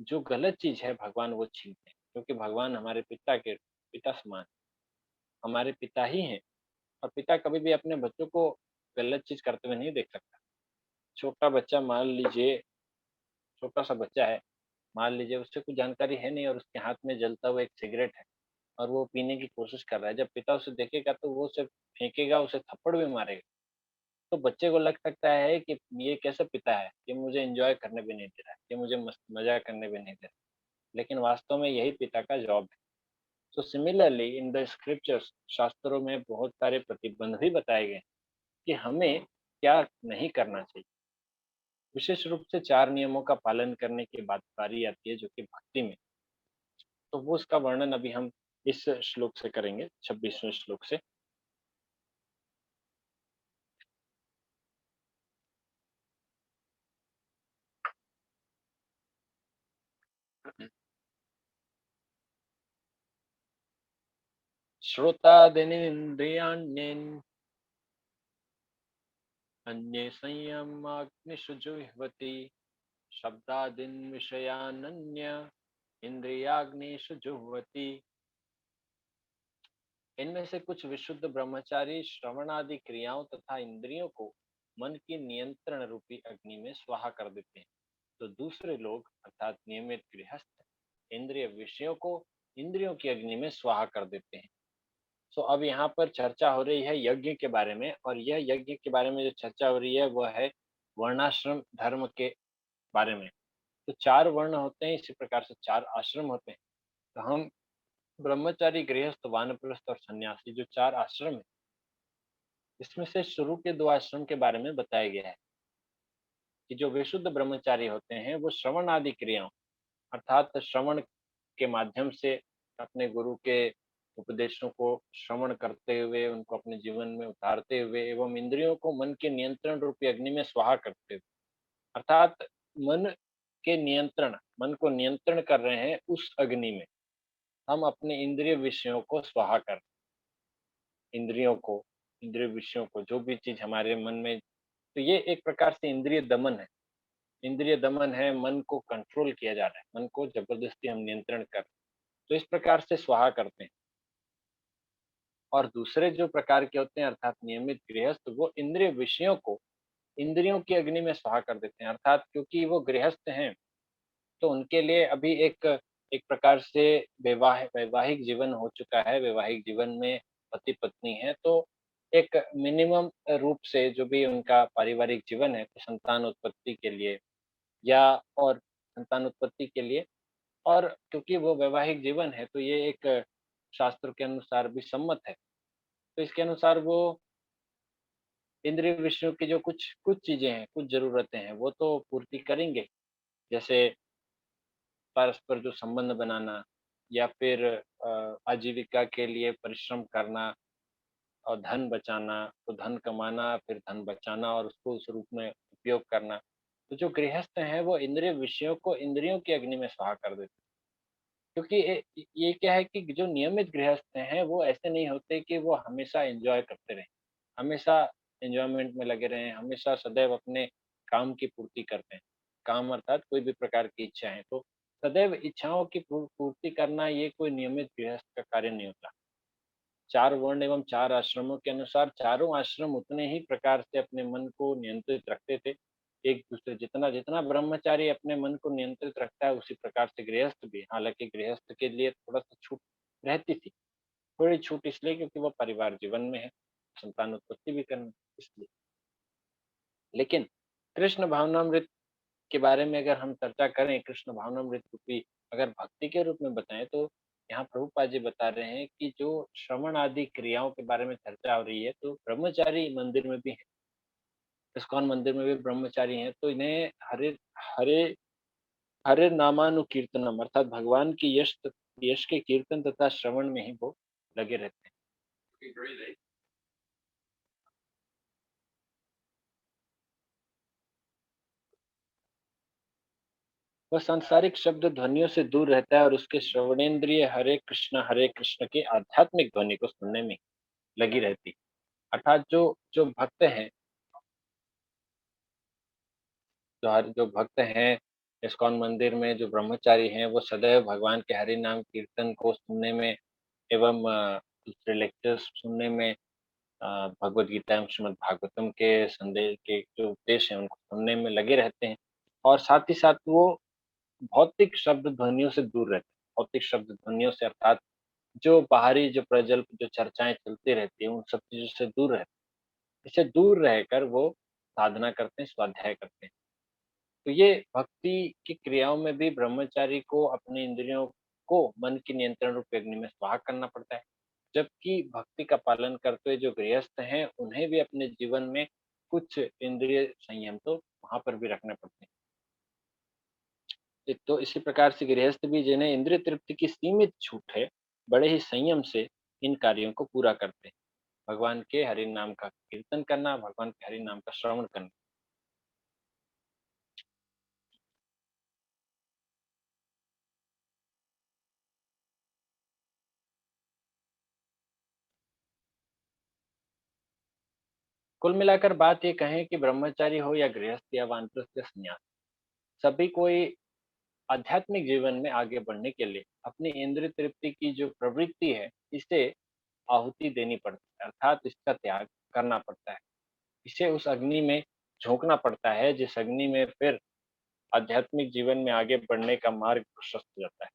जो गलत चीज़ है भगवान वो छीनते हैं, क्योंकि भगवान हमारे पिता समान हैं, हमारे पिता ही हैं और पिता कभी भी अपने बच्चों को गलत चीज़ करते हुए नहीं देख सकता। छोटा बच्चा मान लीजिए छोटा-सा बच्चा है, मान लीजिए उससे कुछ जानकारी है नहीं और उसके हाथ में जलता हुआ एक सिगरेट है और वो पीने की कोशिश कर रहा है। जब पिता उसे देखेगा तो वो उसे फेंकेगा, उसे थप्पड़ भी मारेगा। तो बच्चे को लग सकता है कि ये कैसा पिता है, ये मुझे एन्जॉय करने भी नहीं दे रहा है, ये मुझे मस्त मज़ा करने भी नहीं दे रहा। लेकिन वास्तव में यही पिता का जॉब है। So similarly in the scriptures शास्त्रों में बहुत सारे प्रतिबंध भी बताए गए हैं कि हमें क्या नहीं करना चाहिए। विशेष रूप से 4 नियमों का पालन करने की बारी आती है जो कि भक्ति में। तो वो उसका वर्णन अभी हम इस श्लोक से करेंगे, 26वें श्लोक से। श्रोतादीनिन्द्रियाण्यन् अन्ये संयमाग्निषु जुह्वति शब्दादीन् विषयानन्य इन्द्रियाग्निषु जुह्वति। इनमें से कुछ विशुद्ध ब्रह्मचारी श्रवण आदि क्रियाओं तथा इंद्रियों को मन की नियंत्रण रूपी अग्नि में स्वाहा कर देते हैं, तो दूसरे लोग अर्थात नियमित गृहस्थ इंद्रिय विषयों को इंद्रियों की अग्नि में स्वाहा कर देते हैं। तो अब यहाँ पर चर्चा हो रही है यज्ञ के बारे में और यह यज्ञ के बारे में जो चर्चा हो रही है वह है वर्णाश्रम धर्म के बारे में। तो 4 वर्ण होते हैं, इसी प्रकार से 4 आश्रम होते हैं। तो हम ब्रह्मचारी, गृहस्थ, वानप्रस्थ और सन्यासी जो 4 आश्रम हैं, इसमें से शुरू के 2 आश्रम के बारे में बताया गया है कि जो विशुद्ध ब्रह्मचारी होते हैं वो श्रवण आदि क्रियाओं अर्थात श्रवण के माध्यम से अपने गुरु के उपदेशों को श्रवण करते हुए उनको अपने जीवन में उतारते हुए एवं इंद्रियों को मन के नियंत्रण रूपी अग्नि में स्वाहा करते हुए अर्थात मन के नियंत्रण मन को नियंत्रण कर रहे हैं उस अग्नि में हम अपने इंद्रिय विषयों को स्वाहा कर इंद्रियों को इंद्रिय विषयों को जो भी चीज हमारे मन में तो ये एक प्रकार से इंद्रिय दमन है। इंद्रिय दमन है, मन को कंट्रोल किया जा रहा है, मन को जबरदस्ती हम नियंत्रण कर तो इस प्रकार से स्वाहा करते हैं। और दूसरे जो प्रकार के होते हैं अर्थात नियमित गृहस्थ वो इंद्रिय विषयों को इंद्रियों की अग्नि में स्वाहा कर देते हैं अर्थात क्योंकि वो गृहस्थ हैं तो उनके लिए अभी एक एक प्रकार से वैवाहिक जीवन हो चुका है, वैवाहिक जीवन में पति-पत्नी है, तो एक मिनिमम रूप से जो भी उनका पारिवारिक जीवन है, तो संतान उत्पत्ति के लिए या और संतान उत्पत्ति के लिए और क्योंकि वो वैवाहिक जीवन है, तो ये एक शास्त्र के अनुसार भी सम्मत है। तो इसके अनुसार वो इंद्रिय विषयों की जो कुछ कुछ चीज़ें हैं, कुछ ज़रूरतें हैं, वो तो पूर्ति करेंगे। जैसे परस्पर जो संबंध बनाना या फिर आजीविका के लिए परिश्रम करना और धन बचाना, तो धन कमाना, फिर धन बचाना और उसको उस रूप में उपयोग करना। तो जो गृहस्थ हैं, वो इंद्रिय विषयों को इंद्रियों की अग्नि में स्वाहा कर देते हैं। क्योंकि ये क्या है कि जो नियमित गृहस्थ हैं, वो ऐसे नहीं होते कि वो हमेशा एन्जॉय करते रहें, हमेशा एन्जॉयमेंट में लगे रहें, हमेशा सदैव अपने काम की पूर्ति करते हैं। काम अर्थात कोई भी प्रकार की इच्छाएँ, तो सदैव इच्छाओं की पूर्ति करना ये कोई नियमित गृहस्थ का कार्य नहीं होता। 4 वर्ण एवं 4 आश्रमों के अनुसार चारों आश्रम उतने ही प्रकार से अपने मन को नियंत्रित रखते थे। एक-दूसरे जितना जितना ब्रह्मचारी अपने मन को नियंत्रित रखता है उसी प्रकार से गृहस्थ भी, हालाँकि गृहस्थ के लिए थोड़ा-सा छूट रहती थी। थोड़ी छूट इसलिए क्योंकि वो परिवार जीवन में है, संतान उत्पत्ति भी करनी इसलिए। लेकिन कृष्ण भावनामृत के बारे में अगर हम चर्चा करें, कृष्ण भावनामृत रूपी अगर भक्ति के रूप में बताएँ तो यहाँ प्रभुपाद जी बता रहे हैं कि जो श्रवण आदि क्रियाओं के बारे में चर्चा हो रही है, तो ब्रह्मचारी मंदिर में भी हैं, इस्कॉन मंदिर में भी ब्रह्मचारी हैं, तो इन्हें हरे हरे हरे नामानुकीर्तनम अर्थात भगवान की यश के कीर्तन तथा श्रवण में ही वो लगे रहते हैं। वह सांसारिक शब्द ध्वनियों से दूर रहता है और उसके श्रवणेंद्रिय हरे कृष्ण की आध्यात्मिक ध्वनि को सुनने में लगी रहती है। अर्थात जो जो भक्त हैं, जो भक्त हैं इस्कॉन मंदिर में जो ब्रह्मचारी हैं, वो सदैव भगवान के हरि नाम कीर्तन को सुनने में एवं दूसरे लेक्चर्स सुनने में, भगवद गीता एवं श्रीमद् भागवतम के संदेश के जो उपदेश हैं उनको सुनने में लगे रहते हैं और साथ ही साथ वो भौतिक शब्द ध्वनियों से दूर रहते हैं। भौतिक शब्द ध्वनियों से अर्थात जो बाहरी जो प्रजल्प जो चर्चाएँ चलती रहती हैं, उन सब चीज़ों से दूर रहते हैं। इससे दूर रहकर वो साधना करते हैं, स्वाध्याय करते हैं। तो ये भक्ति की क्रियाओं में भी ब्रह्मचारी को अपने इंद्रियों को मन के नियंत्रण रूपी अग्नि में स्वाहा करना पड़ता है। जबकि भक्ति का पालन करते हुए जो गृहस्थ हैं, उन्हें भी अपने जीवन में कुछ इंद्रिय संयम तो वहाँ पर भी रखने पड़ते हैं। एक तो इसी प्रकार से गृहस्थ भी जिन्हें इंद्रिय तृप्ति की सीमित छूट है, बड़े ही संयम से इन कार्यों को पूरा करते हैं। भगवान के हरि नाम का कीर्तन करना, भगवान के हरि नाम का श्रवण करना। कुल मिलाकर बात ये कहें कि ब्रह्मचारी हो या गृहस्थ या वानप्रस्थ या सन्यासी, सभी कोई आध्यात्मिक जीवन में आगे बढ़ने के लिए अपनी इंद्रिय तृप्ति की जो प्रवृत्ति है, इसे आहुति देनी पड़ती है, अर्थात इसका त्याग करना पड़ता है। इसे उस अग्नि में झोंकना पड़ता है, जिस अग्नि में फिर आध्यात्मिक जीवन में आगे बढ़ने का मार्ग प्रशस्त हो जाता है।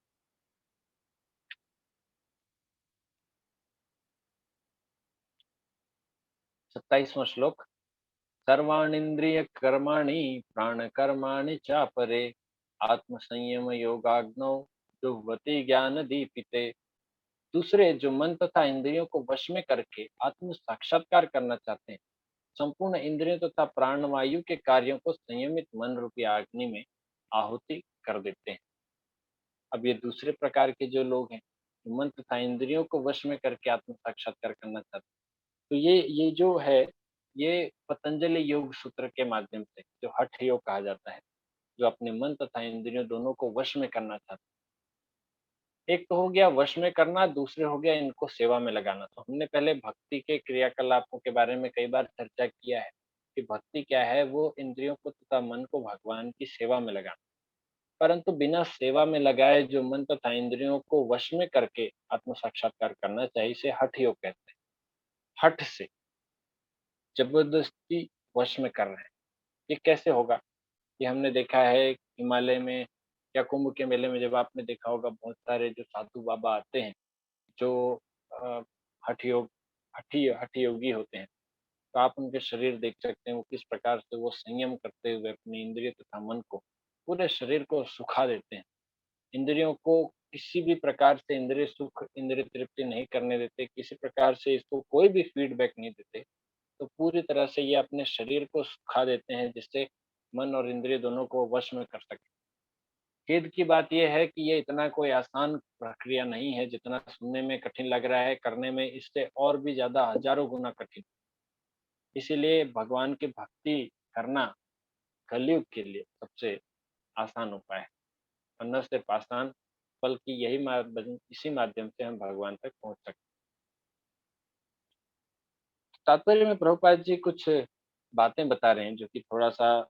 27वां श्लोक। सर्वाणींद्रिय कर्माणि प्राणकर्माणि चापरे आत्मसंयम योगाग्नौ जुह्वति ज्ञान दीपिते। दूसरे जो मन तथा इंद्रियों को वश में करके आत्म साक्षात्कार करना चाहते हैं, संपूर्ण इंद्रियों तथा प्राणवायु के कार्यों को संयमित मन रूपी अग्नि में आहुति कर देते हैं। अब ये दूसरे प्रकार के जो लोग हैं, जो मन तथा इंद्रियों को वश में करके आत्म साक्षात्कार करना चाहते हैं, तो ये जो है, ये पतंजलि योग सूत्र के माध्यम से जो हठ योग कहा जाता है, जो अपने मन तथा इंद्रियों दोनों को वश में करना चाहते हैं। एक तो हो गया वश में करना, दूसरे हो गया इनको सेवा में लगाना। तो हमने पहले भक्ति के क्रियाकलापों के बारे में कई बार चर्चा किया है कि भक्ति क्या है, वो इंद्रियों को तथा मन को भगवान की सेवा में लगाना। परंतु बिना सेवा में लगाए जो मन तथा इंद्रियों को वश में करके आत्म साक्षात्कार करना चाहिए, इसे हठ योग कहते हैं। हठ से जबरदस्ती वश में कर रहे हैं। ये कैसे होगा? ये हमने देखा है हिमालय में या कुंभ के मेले में, जब आपने देखा होगा बहुत सारे जो साधु बाबा आते हैं, जो अ, हठ योग हठ योगी होते हैं। तो आप उनके शरीर देख सकते हैं, वो किस प्रकार से वो संयम करते हुए अपनी इंद्रिय तथा मन को, पूरे शरीर को सुखा देते हैं। इंद्रियों को किसी भी प्रकार से इंद्रिय सुख, इंद्रिय तृप्ति नहीं करने देते, किसी प्रकार से इसको कोई भी फीडबैक नहीं देते। तो पूरी तरह से ये अपने शरीर को सुखा देते हैं, जिससे मन और इंद्रिय दोनों को वश में कर सकें। खेद की बात ये है कि ये इतना कोई आसान प्रक्रिया नहीं है, जितना सुनने में कठिन लग रहा है, करने में इससे और भी ज़्यादा हज़ारों गुना कठिन। इसीलिए भगवान की भक्ति करना कलयुग के लिए सबसे आसान उपाय है, और न सिर्फ आसान, बल्कि यही इसी माध्यम से हम भगवान तक पहुँच सकते हैं। तात्पर्य में प्रभुपाद जी कुछ बातें बता रहे हैं, जो कि थोड़ा-सा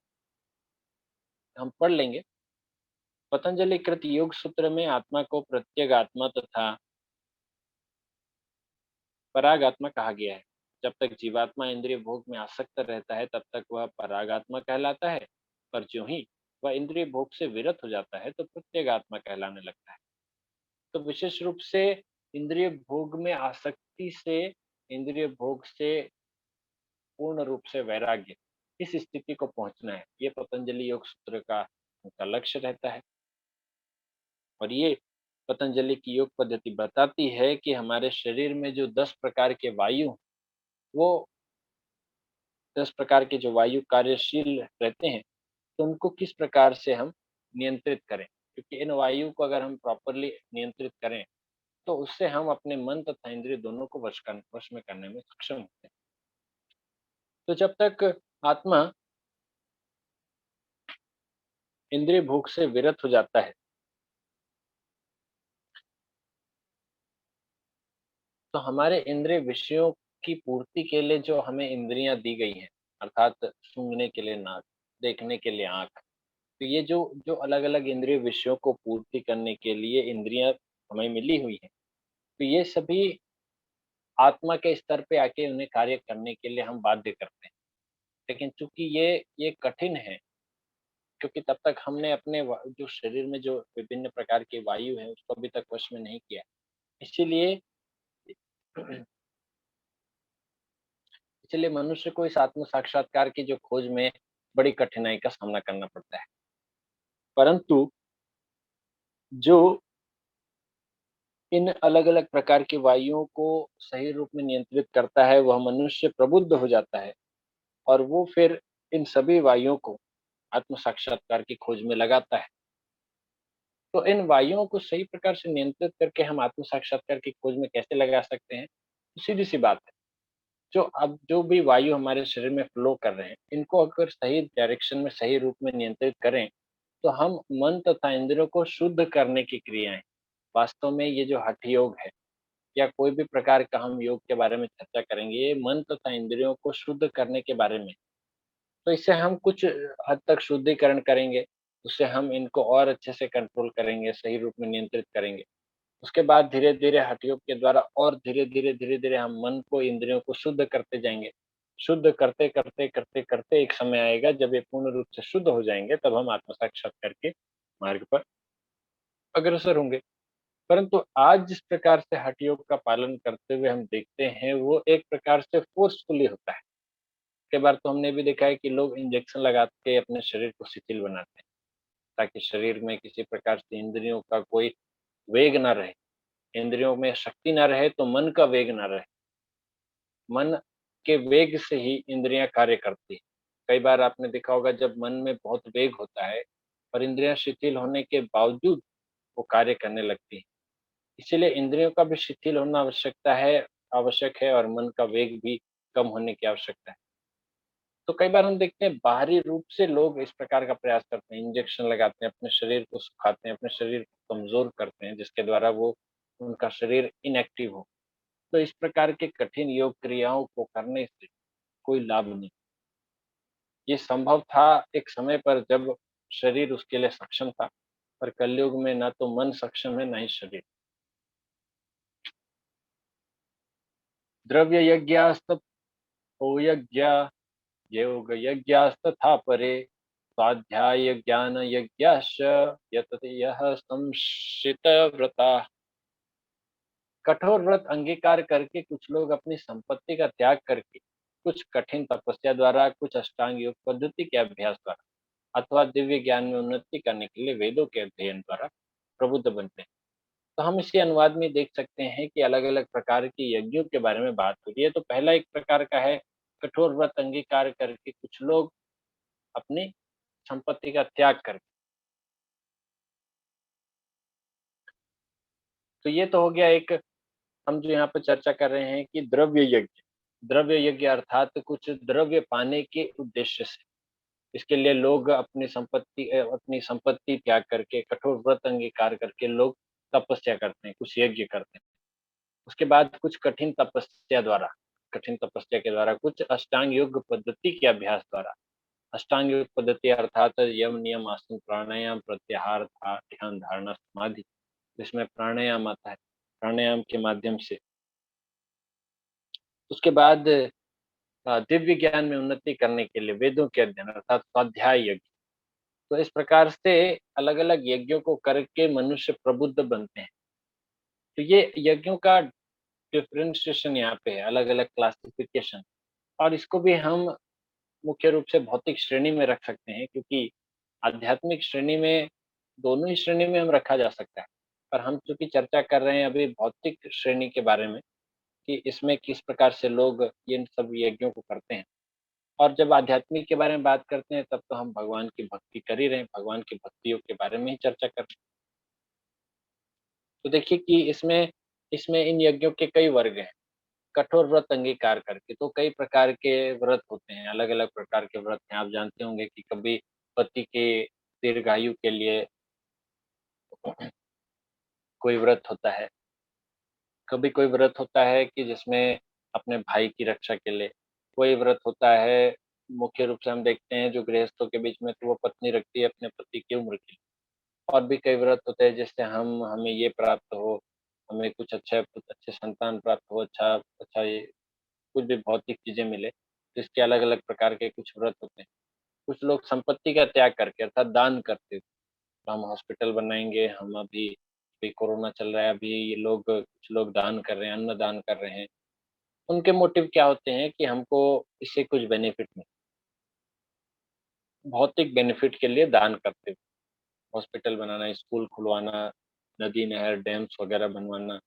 हम पढ़ लेंगे। पतंजलि कृत योग सूत्र में आत्मा को प्रत्येक आत्मा तथा परागात्मा कहा गया है। जब तक जीवात्मा इंद्रिय भोग में आसक्त रहता है, तब तक वह परागात्मा कहलाता है, पर ज्यों ही वह इंद्रिय भोग से विरत हो जाता है, तो प्रत्येक आत्मा कहलाने लगता है। तो विशेष रूप से इंद्रिय भोग में आसक्ति से, इंद्रिय भोग से पूर्ण रूप से वैराग्य, इस स्थिति को पहुंचना है। ये पतंजलि योग सूत्र का उनका लक्ष्य रहता है। और ये पतंजलि की योग पद्धति बताती है कि हमारे शरीर में जो 10 प्रकार के वायु, वो 10 प्रकार के जो वायु कार्यशील रहते हैं, तो उनको किस प्रकार से हम नियंत्रित करें। क्योंकि इन वायु को अगर हम प्रॉपरली नियंत्रित करें, तो उससे हम अपने मन तथा इंद्रिय दोनों को वश में करने में सक्षम होते हैं। तो जब तक आत्मा इंद्रिय भोग से विरत हो जाता है, तो हमारे इंद्रिय विषयों की पूर्ति के लिए जो हमें इंद्रियां दी गई हैं, अर्थात सूंघने के लिए नाक, देखने के लिए आंख, तो ये जो जो अलग अलग इंद्रिय विषयों को पूर्ति करने के लिए इंद्रियां हमें मिली हुई हैं, तो ये सभी आत्मा के स्तर पे आके उन्हें कार्य करने के लिए हम बाध्य करते हैं। लेकिन चूंकि ये कठिन है, क्योंकि तब तक हमने अपने जो शरीर में जो विभिन्न प्रकार की वायु है उसको अभी तक वश में नहीं किया। इसीलिए इसलिए मनुष्य को इस आत्म साक्षात्कार की जो खोज में बड़ी कठिनाई का सामना करना पड़ता है। परंतु जो इन अलग-अलग प्रकार की वायुओं को सही रूप में नियंत्रित करता है, वह मनुष्य प्रबुद्ध हो जाता है और वो फिर इन सभी वायुओं को आत्म साक्षात्कार की खोज में लगाता है। तो इन वायुओं को सही प्रकार से नियंत्रित करके हम आत्म साक्षात्कार की खोज में कैसे लगा सकते हैं? तो सीधी-सी बात है, जो भी वायु हमारे शरीर में फ्लो कर रहे हैं, इनको अगर सही डायरेक्शन में, सही रूप में नियंत्रित करें, तो हम मन तथा इंद्रियों को शुद्ध करने की क्रियाएँ, वास्तव में ये जो हठ योग है या कोई भी प्रकार का हम योग के बारे में चर्चा करेंगे, ये मन तथा इंद्रियों को शुद्ध करने के बारे में। तो इससे हम कुछ हद तक शुद्धिकरण करेंगे, उससे हम इनको और अच्छे से कंट्रोल करेंगे, सही रूप में नियंत्रित करेंगे। उसके बाद धीरे-धीरे हठ योग के द्वारा और धीरे-धीरे, धीरे-धीरे हम मन को, इंद्रियों को शुद्ध करते जाएँगे। शुद्ध करते, करते, करते, करते एक समय आएगा जब ये पूर्ण रूप से शुद्ध हो जाएँगे, तब हम आत्म साक्षात्कार के मार्ग पर अग्रसर होंगे। परंतु आज जिस प्रकार से हठ योग का पालन करते हुए हम देखते हैं, वो एक प्रकार से फ़ोर्सफुली होता है। कई बार तो हमने भी देखा है कि लोग इंजेक्शन लगा के अपने शरीर को शिथिल बनाते हैं, ताकि शरीर में किसी प्रकार से इंद्रियों का कोई वेग ना रहे। इंद्रियों में शक्ति ना रहे तो मन का वेग ना रहे। मन के वेग से ही इंद्रियाँ कार्य करती हैं। कई बार आपने देखा होगा जब मन में बहुत वेग होता है और इंद्रियाँ शिथिल होने के बावजूद वो कार्य करने लगती हैं। इसीलिए इंद्रियों का भी शिथिल होना आवश्यक है और मन का वेग भी कम होने की आवश्यकता है। तो कई बार हम देखते हैं बाहरी रूप से लोग इस प्रकार का प्रयास करते हैं, इंजेक्शन लगाते हैं, अपने शरीर को सुखाते हैं, अपने शरीर को कमज़ोर करते हैं, जिसके द्वारा वो उनका शरीर इनएक्टिव हो। तो इस प्रकार के कठिन योग क्रियाओं को करने से कोई लाभ नहीं। ये संभव था एक समय पर जब शरीर उसके लिए सक्षम था, पर कलयुग में ना तो मन सक्षम है, ना ही शरीर। द्रव्य यज्ञास्तपो यज्ञा योग यज्ञास्तथा परे स्वाध्याय ज्ञान यज्ञाश्च यततयः संशितव्रताः। कठोर व्रत अंगीकार करके कुछ लोग अपनी संपत्ति का त्याग करके, कुछ कठिन तपस्या द्वारा, कुछ अष्टांग योग पद्धति के अभ्यास द्वारा अथवा दिव्य ज्ञान में उन्नति करने के लिए वेदों के अध्ययन द्वारा प्रबुद्ध बनते हैं। तो हम इसी अनुवाद में देख सकते हैं कि अलग-अलग प्रकार के यज्ञों के बारे में बात हो रही है। तो पहला एक प्रकार का है कठोर व्रत अंगीकार करके कुछ लोग अपनी संपत्ति का त्याग करके। तो ये तो हो गया एक, हम जो यहाँ पे चर्चा कर रहे हैं कि द्रव्य यज्ञ। द्रव्य यज्ञ अर्थात कुछ द्रव्य पाने के उद्देश्य से। इसके लिए लोग अपनी संपत्ति त्याग करके, कठोर व्रत अंगीकार करके लोग तपस्या करते हैं, कुछ यज्ञ करते हैं। उसके बाद कुछ कठिन तपस्या के द्वारा, कुछ अष्टांग योग पद्धति के अभ्यास द्वारा। अष्टांग योग पद्धति अर्थात यम, नियम, आसन, प्राणायाम, प्रत्याहार, ध्यान, धारणा, समाधि। इसमें प्राणायाम आता है। प्राणायाम के माध्यम से उसके बाद दिव्य ज्ञान में उन्नति करने के लिए वेदों के अध्ययन अर्थात स्वाध्याय यज्ञ। तो इस प्रकार से अलग-अलग यज्ञों को करके मनुष्य प्रबुद्ध बनते हैं। तो ये यज्ञों का डिफरेंशिएशन यहाँ पे है, अलग-अलग क्लासिफिकेशन, और इसको भी हम मुख्य रूप से भौतिक श्रेणी में रख सकते हैं, क्योंकि आध्यात्मिक श्रेणी में दोनों ही श्रेणी में हम रखा जा सकता है। पर हम चूँकि चर्चा कर रहे हैं अभी भौतिक श्रेणी के बारे में, कि इसमें किस प्रकार से लोग इन सब यज्ञों को करते हैं। और जब आध्यात्मिक के बारे में बात करते हैं तब तो हम भगवान की भक्ति कर ही रहे हैं, भगवान की भक्तियों के बारे में ही चर्चा कर रहे हैं। तो देखिए कि इसमें इसमें इन यज्ञों के कई वर्ग हैं। कठोर व्रत अंगीकार करके, तो कई प्रकार के व्रत होते हैं, अलग-अलग प्रकार के व्रत हैं। आप जानते होंगे कि कभी पति के दीर्घायु के लिए कोई व्रत होता है, कभी कोई व्रत होता है कि जिसमें अपने भाई की रक्षा के लिए, कोई व्रत होता है मुख्य रूप से हम देखते हैं जो गृहस्थों के बीच में, तो वो पत्नी रखती है अपने पति की उम्र के लिए। और भी कई व्रत होते हैं जिससे हम हमें ये प्राप्त हो, हमें कुछ अच्छे संतान प्राप्त हो, अच्छा अच्छा ये कुछ भी भौतिक चीज़ें मिले, तो इसके अलग-अलग प्रकार के कुछ व्रत होते हैं। कुछ लोग संपत्ति का त्याग करके अर्थात दान करते थे, तो हम हॉस्पिटल बनाएँगे, हम अभी कोरोना चल रहा है, अभी ये लोग कुछ लोग दान कर रहे हैं, अन्न दान कर रहे हैं। उनके मोटिव क्या होते हैं कि हमको इससे कुछ बेनिफिट मिले, भौतिक बेनिफिट के लिए दान करते हैं। हॉस्पिटल बनाना, स्कूल खुलवाना, नदी, नहर, डैम्स वगैरह बनवाना,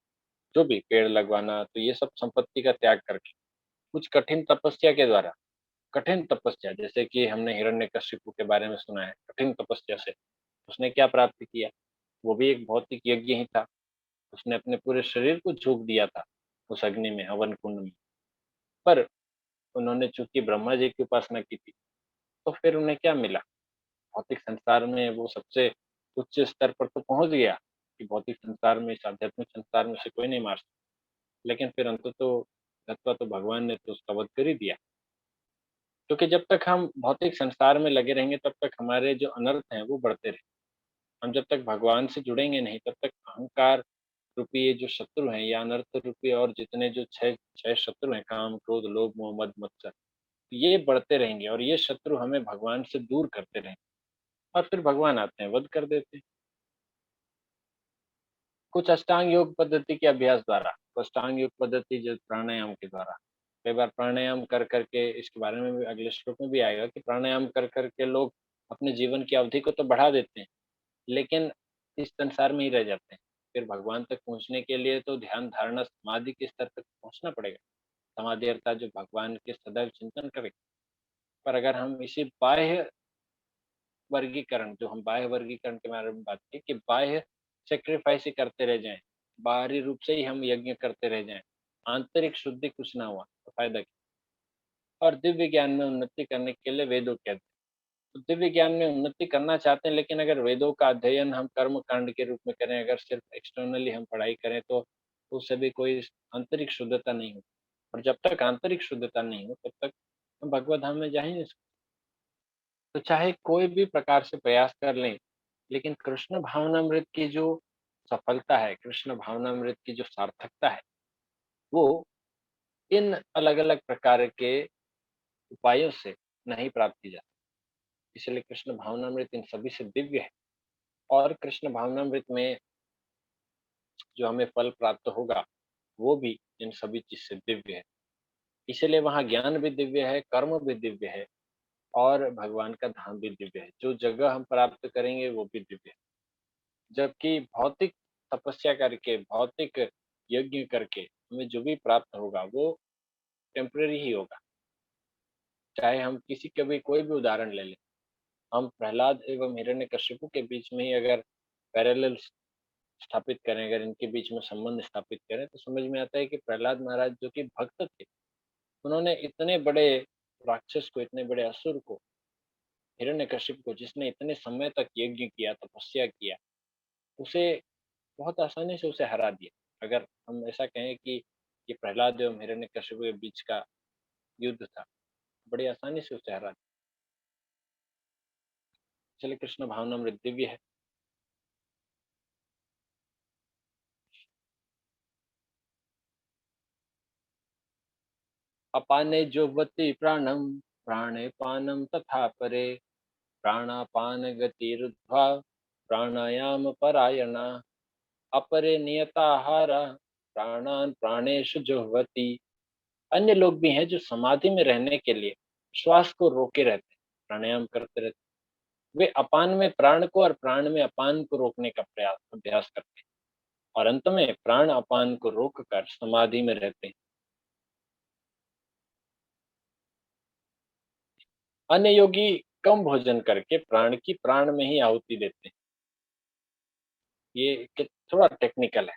जो भी पेड़ लगवाना, तो ये सब संपत्ति का त्याग करके, कुछ कठिन तपस्या के द्वारा, कठिन तपस्या जैसे कि हमने हिरण्यकशिपु के बारे में सुना है, कठिन तपस्या से उसने क्या प्राप्त किया? वो भी एक भौतिक यज्ञ ही था। उसने अपने पूरे शरीर को झोंक दिया था, उस अग्नि में, हवन कुंड में। पर उन्होंने चूँकि ब्रह्मा जी की उपासना की थी, तो फिर उन्हें क्या मिला? भौतिक संसार में वो सबसे उच्च स्तर पर तो पहुँच गया, कि भौतिक संसार में, इस आध्यात्मिक संसार में उसे कोई नहीं मार सकता। लेकिन फिर अंततः गत्वा तो भगवान ने तो उसका वध कर ही दिया। क्योंकि जब तक हम भौतिक संसार में लगे रहेंगे, तब तक हमारे जो अनर्थ हैं, वो बढ़ते रहेंगे। हम जब तक भगवान से जुड़ेंगे नहीं, तब तक अहंकार रूपी ये जो शत्रु हैं, या अनर्थ रूपी और जितने जो 6 शत्रु हैं, काम, क्रोध, लोभ, मोह, मद, मत्सर, ये बढ़ते रहेंगे और ये शत्रु हमें भगवान से दूर करते रहेंगे, और फिर भगवान आते हैं, वध कर देते हैं। कुछ अष्टांग योग पद्धति के अभ्यास द्वारा, तो अष्टांग योग पद्धति जो प्राणायाम के द्वारा, कई बार प्राणायाम कर कर के, इसके बारे में भी अगले श्लोक में भी आएगा कि प्राणायाम कर कर के लोग अपने जीवन की अवधि को तो बढ़ा देते हैं, लेकिन इस संसार में ही रह जाते हैं। फिर भगवान तक पहुँचने के लिए तो ध्यान, धारणा, समाधि के स्तर तक पहुँचना पड़ेगा। समाधि अर्थात जो भगवान के सदैव चिंतन करे। पर अगर हम इसी बाह्य वर्गीकरण, जो हम बाह्य वर्गीकरण के बारे में बात की, कि बाह्य सैक्रिफाइस ही करते रह जाएँ, बाहरी रूप से ही हम यज्ञ करते रह जाएँ, आंतरिक शुद्धि कुछ ना हुआ, तो फ़ायदा क्या? और दिव्य ज्ञान में उन्नति करने के लिए वेदों के अध्ययन। तो दिव्य ज्ञान में उन्नति करना चाहते हैं, लेकिन अगर वेदों का अध्ययन हम कर्म कांड के रूप में करें, अगर सिर्फ़ एक्सटर्नली हम पढ़ाई करें, तो उससे भी कोई आंतरिक शुद्धता नहीं होती। और जब तक आंतरिक शुद्धता नहीं हो, तब तक हम भगवत धाम में जा ही नहीं सकते। तो चाहे कोई भी प्रकार से प्रयास कर लें, लेकिन कृष्ण भावनामृत की जो सफलता है, कृष्ण भावनामृत की जो सार्थकता है, वो इन अलग-अलग प्रकार के उपायों से नहीं प्राप्त की जा सकती। इसलिए कृष्ण भावनामृत इन सभी से दिव्य है, और कृष्ण भावनामृत में जो हमें फल प्राप्त होगा, वो भी इन सभी चीज़ से दिव्य है। इसलिए वहाँ ज्ञान भी दिव्य है, कर्म भी दिव्य है, और भगवान का धाम भी दिव्य है। जो जगह हम प्राप्त करेंगे, वो भी दिव्य है। जबकि भौतिक तपस्या करके, भौतिक यज्ञ करके हमें जो भी प्राप्त होगा, वो टेम्परेरी ही होगा। चाहे हम किसी का भी कोई भी उदाहरण ले लें, हम प्रहलाद एवं हिरण्यकशिपु के बीच में ही अगर पैरेलल स्थापित करें, अगर इनके बीच में संबंध स्थापित करें, तो समझ में आता है कि प्रहलाद महाराज जो कि भक्त थे, उन्होंने इतने बड़े राक्षस को, इतने बड़े असुर को, हिरण्यकशिपु को, जिसने इतने समय तक यज्ञ किया, तपस्या किया, उसे बहुत आसानी से उसे हरा दिया। अगर हम ऐसा कहें कि ये प्रहलाद एवं हिरण्यकशिपु के बीच का युद्ध था, बड़ी आसानी से उसे हरा दिया। इसलिए कृष्ण भावनामृत दिव्य है। अपाने जुह्वति प्राणं, प्राणे पानं तथा परे, प्राणापान गतिरुद्ध्वा प्राणायाम परायणा। अपरे नियताहारा प्राणान प्राणेषु जुह्वति। अन्य लोग भी हैं जो समाधि में रहने के लिए श्वास को रोके रहते हैं, प्राणायाम करते रहते हैं। वे अपान में प्राण को और प्राण में अपान को रोकने का प्रयास अभ्यास करते हैं और अंत में प्राण अपान को रोककर समाधि में रहते हैं। अन्य योगी कम भोजन करके प्राण की प्राण में ही आहुति देते हैं। ये थोड़ा टेक्निकल है।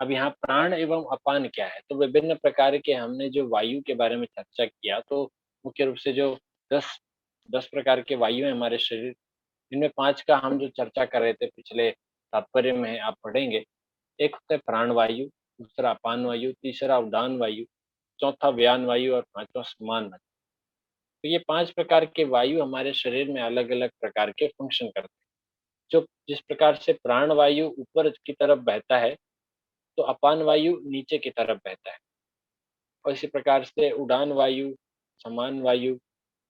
अब यहाँ प्राण एवं अपान क्या है? तो विभिन्न प्रकार के हमने जो वायु के बारे में चर्चा किया, तो मुख्य रूप से जो 10 10 प्रकार के वायु हैं हमारे शरीर, इनमें 5 का हम जो चर्चा कर रहे थे पिछले तात्पर्य में आप पढ़ेंगे। एक होता है प्राण वायु, दूसरा अपान वायु, तीसरा उदान वायु, चौथा व्यान वायु और पाँचवाँ समान वायु। तो ये 5 प्रकार के वायु हमारे शरीर में अलग-अलग प्रकार के फंक्शन करते हैं। जो जिस प्रकार से प्राण वायु ऊपर की तरफ बहता है, तो अपान वायु नीचे की तरफ बहता है। और इसी प्रकार से उड़ान वायु, समान वायु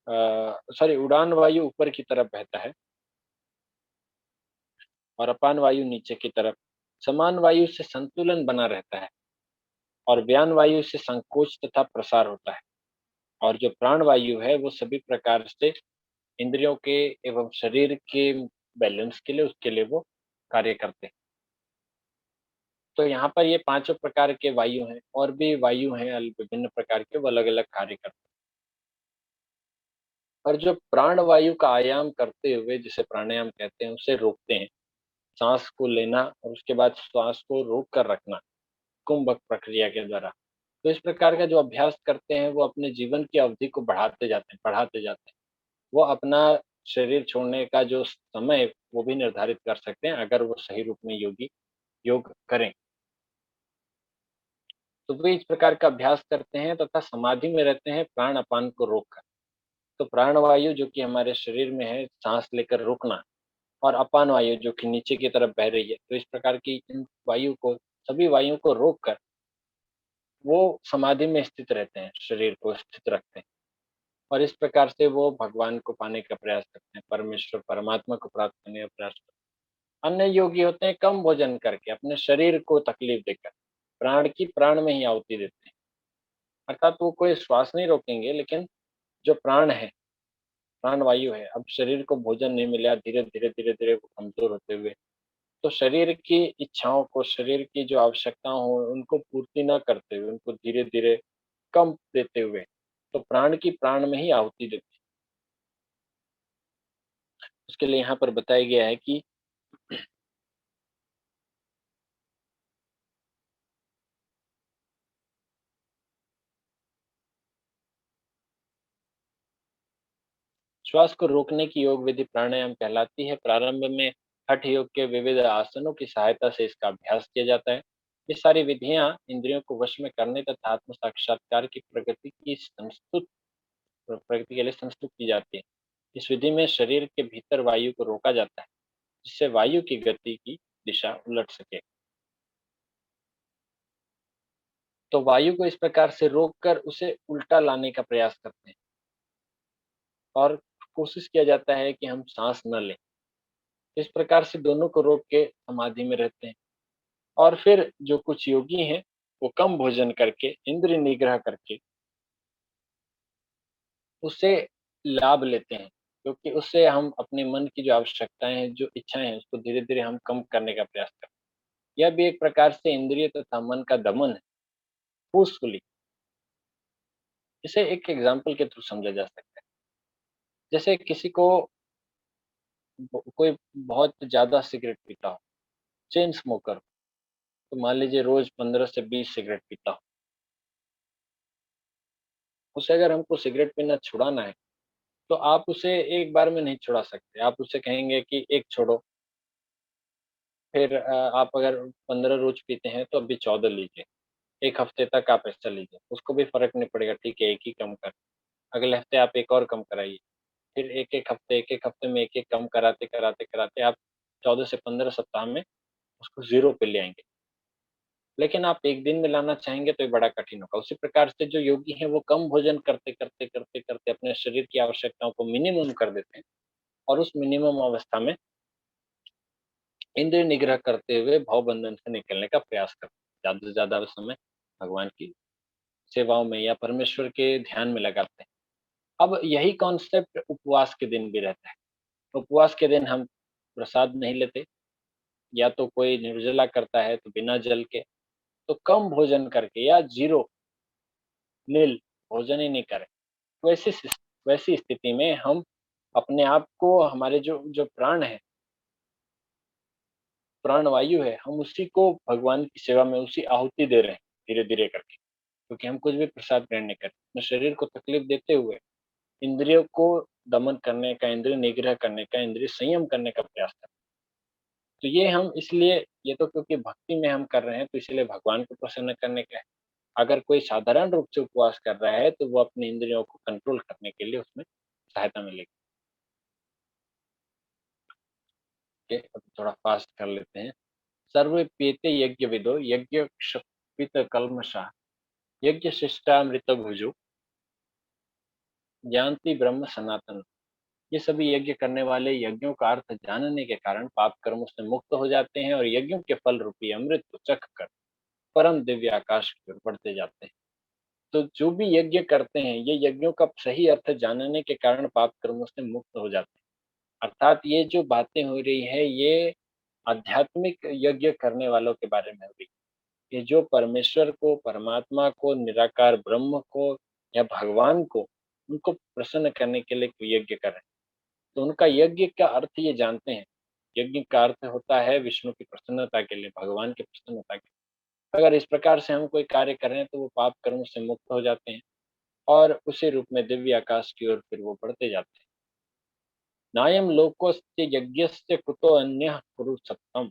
सॉरी उड़ान वायु ऊपर की तरफ बहता है और अपान वायु नीचे की तरफ। समान वायु से संतुलन बना रहता है और व्यान वायु से संकोच तथा प्रसार होता है। और जो प्राण वायु है वो सभी प्रकार से इंद्रियों के एवं शरीर के बैलेंस के लिए उसके लिए वो कार्य करते हैं। तो यहाँ पर ये पांचों प्रकार के वायु हैं और भी वायु हैं विभिन्न प्रकार के, वो अलग-अलग कार्य करते हैं। और जो प्राण वायु का आयाम करते हुए जिसे प्राणायाम कहते हैं, उसे रोकते हैं। साँस को लेना और उसके बाद श्वास को रोक कर रखना, कुंभक प्रक्रिया के द्वारा। तो इस प्रकार का जो अभ्यास करते हैं, वो अपने जीवन की अवधि को बढ़ाते जाते हैं, बढ़ाते जाते हैं। वो अपना शरीर छोड़ने का जो समय, वो भी निर्धारित कर सकते हैं, अगर वो सही रूप में योग करें। तो वे इस प्रकार का अभ्यास करते हैं तथा समाधि में रहते हैं प्राण अपान को रोककर। तो प्राण वायु जो कि हमारे शरीर में है, साँस लेकर रोकना, और अपान वायु जो कि नीचे की तरफ बह रही है। तो इस प्रकार की इन वायु को, सभी वायु को रोक कर वो समाधि में स्थित रहते हैं, शरीर को स्थित रखते हैं और इस प्रकार से वो भगवान को पाने का प्रयास करते हैं, परमेश्वर परमात्मा को प्राप्त करने का प्रयास करते हैं। अन्य योगी होते हैं कम भोजन करके अपने शरीर को तकलीफ देकर प्राण की प्राण में ही आहुति देते हैं। अर्थात वो कोई श्वास नहीं रोकेंगे, लेकिन जो प्राण है, प्राण वायु है, अब शरीर को भोजन नहीं मिला, धीरे-धीरे वो कमज़ोर होते हुए, तो शरीर की इच्छाओं को, शरीर की जो आवश्यकताओं हो, उनको पूर्ति न करते हुए, उनको धीरे-धीरे कम देते हुए, तो प्राण की प्राण में ही आहुति देते हैं। उसके लिए यहाँ पर बताया गया है कि श्वास को रोकने की योग विधि प्राणायाम कहलाती है। प्रारंभ में हठ योग के विविध आसनों की सहायता से इसका अभ्यास किया जाता है। ये सारी विधियाँ इंद्रियों को वश में करने तथा आत्म साक्षात्कार की प्रगति के लिए संस्तुत की जाती है। इस विधि में शरीर के भीतर वायु को रोका जाता है, जिससे वायु की गति की दिशा उलट सके। तो वायु को इस प्रकार से रोककर उसे उल्टा लाने का प्रयास करते हैं और कोशिश किया जाता है कि हम साँस न लें। इस प्रकार से दोनों को रोक के समाधि में रहते हैं और फिर जो कुछ योगी हैं, वो कम भोजन करके, इंद्रिय निग्रह करके उससे लाभ लेते हैं, क्योंकि उससे हम अपने मन की जो आवश्यकताएँ हैं, जो इच्छाएँ हैं, उसको धीरे-धीरे हम कम करने का प्रयास करते हैं। यह भी एक प्रकार से इंद्रिय तथा मन का दमन है, फोर्सफुली। इसे एक एग्ज़ाम्पल के थ्रू समझा जा सकता है। जैसे किसी को कोई बहुत ज़्यादा सिगरेट पीता हो, चेन स्मोकर, तो मान लीजिए रोज़ 15 से 20 सिगरेट पीता हो। उसे अगर हमको सिगरेट पीना छुड़ाना है, तो आप उसे एक बार में नहीं छुड़ा सकते। आप उससे कहेंगे कि एक छोड़ो, फिर आप अगर 15 रोज़ पीते हैं तो अभी 14 लीजिए। 1 हफ्ते तक आप ऐसा लीजिए, उसको भी फ़र्क नहीं पड़ेगा, ठीक है, एक ही कम कर। अगले हफ्ते आप एक और कम कराइए, फिर 1-1 हफ्ते में 1-1 कम कराते-कराते आप 14 से 15 सप्ताह में उसको ज़ीरो पे ले आएँगे। लेकिन आप 1 दिन में लाना चाहेंगे तो ये बड़ा कठिन होगा। उसी प्रकार से जो योगी हैं वो कम भोजन करते-करते अपने शरीर की आवश्यकताओं को मिनिमम कर देते हैं और उस मिनिमम अवस्था में इंद्रिय निग्रह करते हुए भवबंधन से निकलने का प्रयास करते हैं। ज़्यादा से ज़्यादा समय भगवान की सेवाओं में या परमेश्वर के ध्यान में लगाते हैं। अब यही कॉन्सेप्ट उपवास के दिन भी रहता है। उपवास के दिन हम प्रसाद नहीं लेते, या तो कोई निर्जला करता है तो बिना जल के, तो कम भोजन करके या ज़ीरो, नील भोजन ही नहीं करें। वैसी स्थिति में हम अपने आप को, हमारे जो जो प्राण है, प्राण वायु है, हम उसी को भगवान की सेवा में उसी आहुति दे रहे हैं, धीरे-धीरे करके। क्योंकि हम कुछ भी प्रसाद ग्रहण नहीं करते। अपने शरीर को तकलीफ देते हुए, इंद्रियों को दमन करने का, इंद्रिय निग्रह करने का, इंद्रिय संयम करने का प्रयास करते हैं। तो ये हम इसलिए, ये तो क्योंकि भक्ति में हम कर रहे हैं, तो इसलिए भगवान को प्रसन्न करने का है। अगर कोई साधारण रूप से उपवास कर रहा है, तो वो अपनी इंद्रियों को कंट्रोल करने के लिए उसमें सहायता मिलेगी। ओके, अब थोड़ा फास्ट कर लेते हैं। सर्वप्रीते यज्ञविदो यज्ञक्षपितकल्मषाः यज्ञशिष्टामृतभुजो जानति ब्रह्म सनातन। ये सभी यज्ञ करने वाले यज्ञों का अर्थ जानने के कारण पाप कर्मों से मुक्त हो जाते हैं और यज्ञों के फल रूपी अमृत को चख कर परम दिव्य आकाश की ओर बढ़ते जाते हैं। तो जो भी यज्ञ करते हैं, ये यज्ञों का सही अर्थ जानने के कारण पाप कर्मों से मुक्त हो जाते हैं। अर्थात ये जो बातें हो रही है, ये आध्यात्मिक यज्ञ करने वालों के बारे में हो रही है। ये जो परमेश्वर को, परमात्मा को, निराकार ब्रह्म को या भगवान को, उनको प्रसन्न करने के लिए कोई यज्ञ कर रहे हैं, तो उनका यज्ञ का अर्थ ये जानते हैं। यज्ञ का अर्थ होता है विष्णु की प्रसन्नता के लिए, भगवान की प्रसन्नता के लिए। अगर इस प्रकार से हम कोई कार्य कर रहे हैं, तो वो पाप कर्मों से मुक्त हो जाते हैं और उसी रूप में दिव्य आकाश की ओर फिर वो बढ़ते जाते हैं। नायम लोकोस्य यज्ञस्य कुतो अन्यः कुरु सत्तम।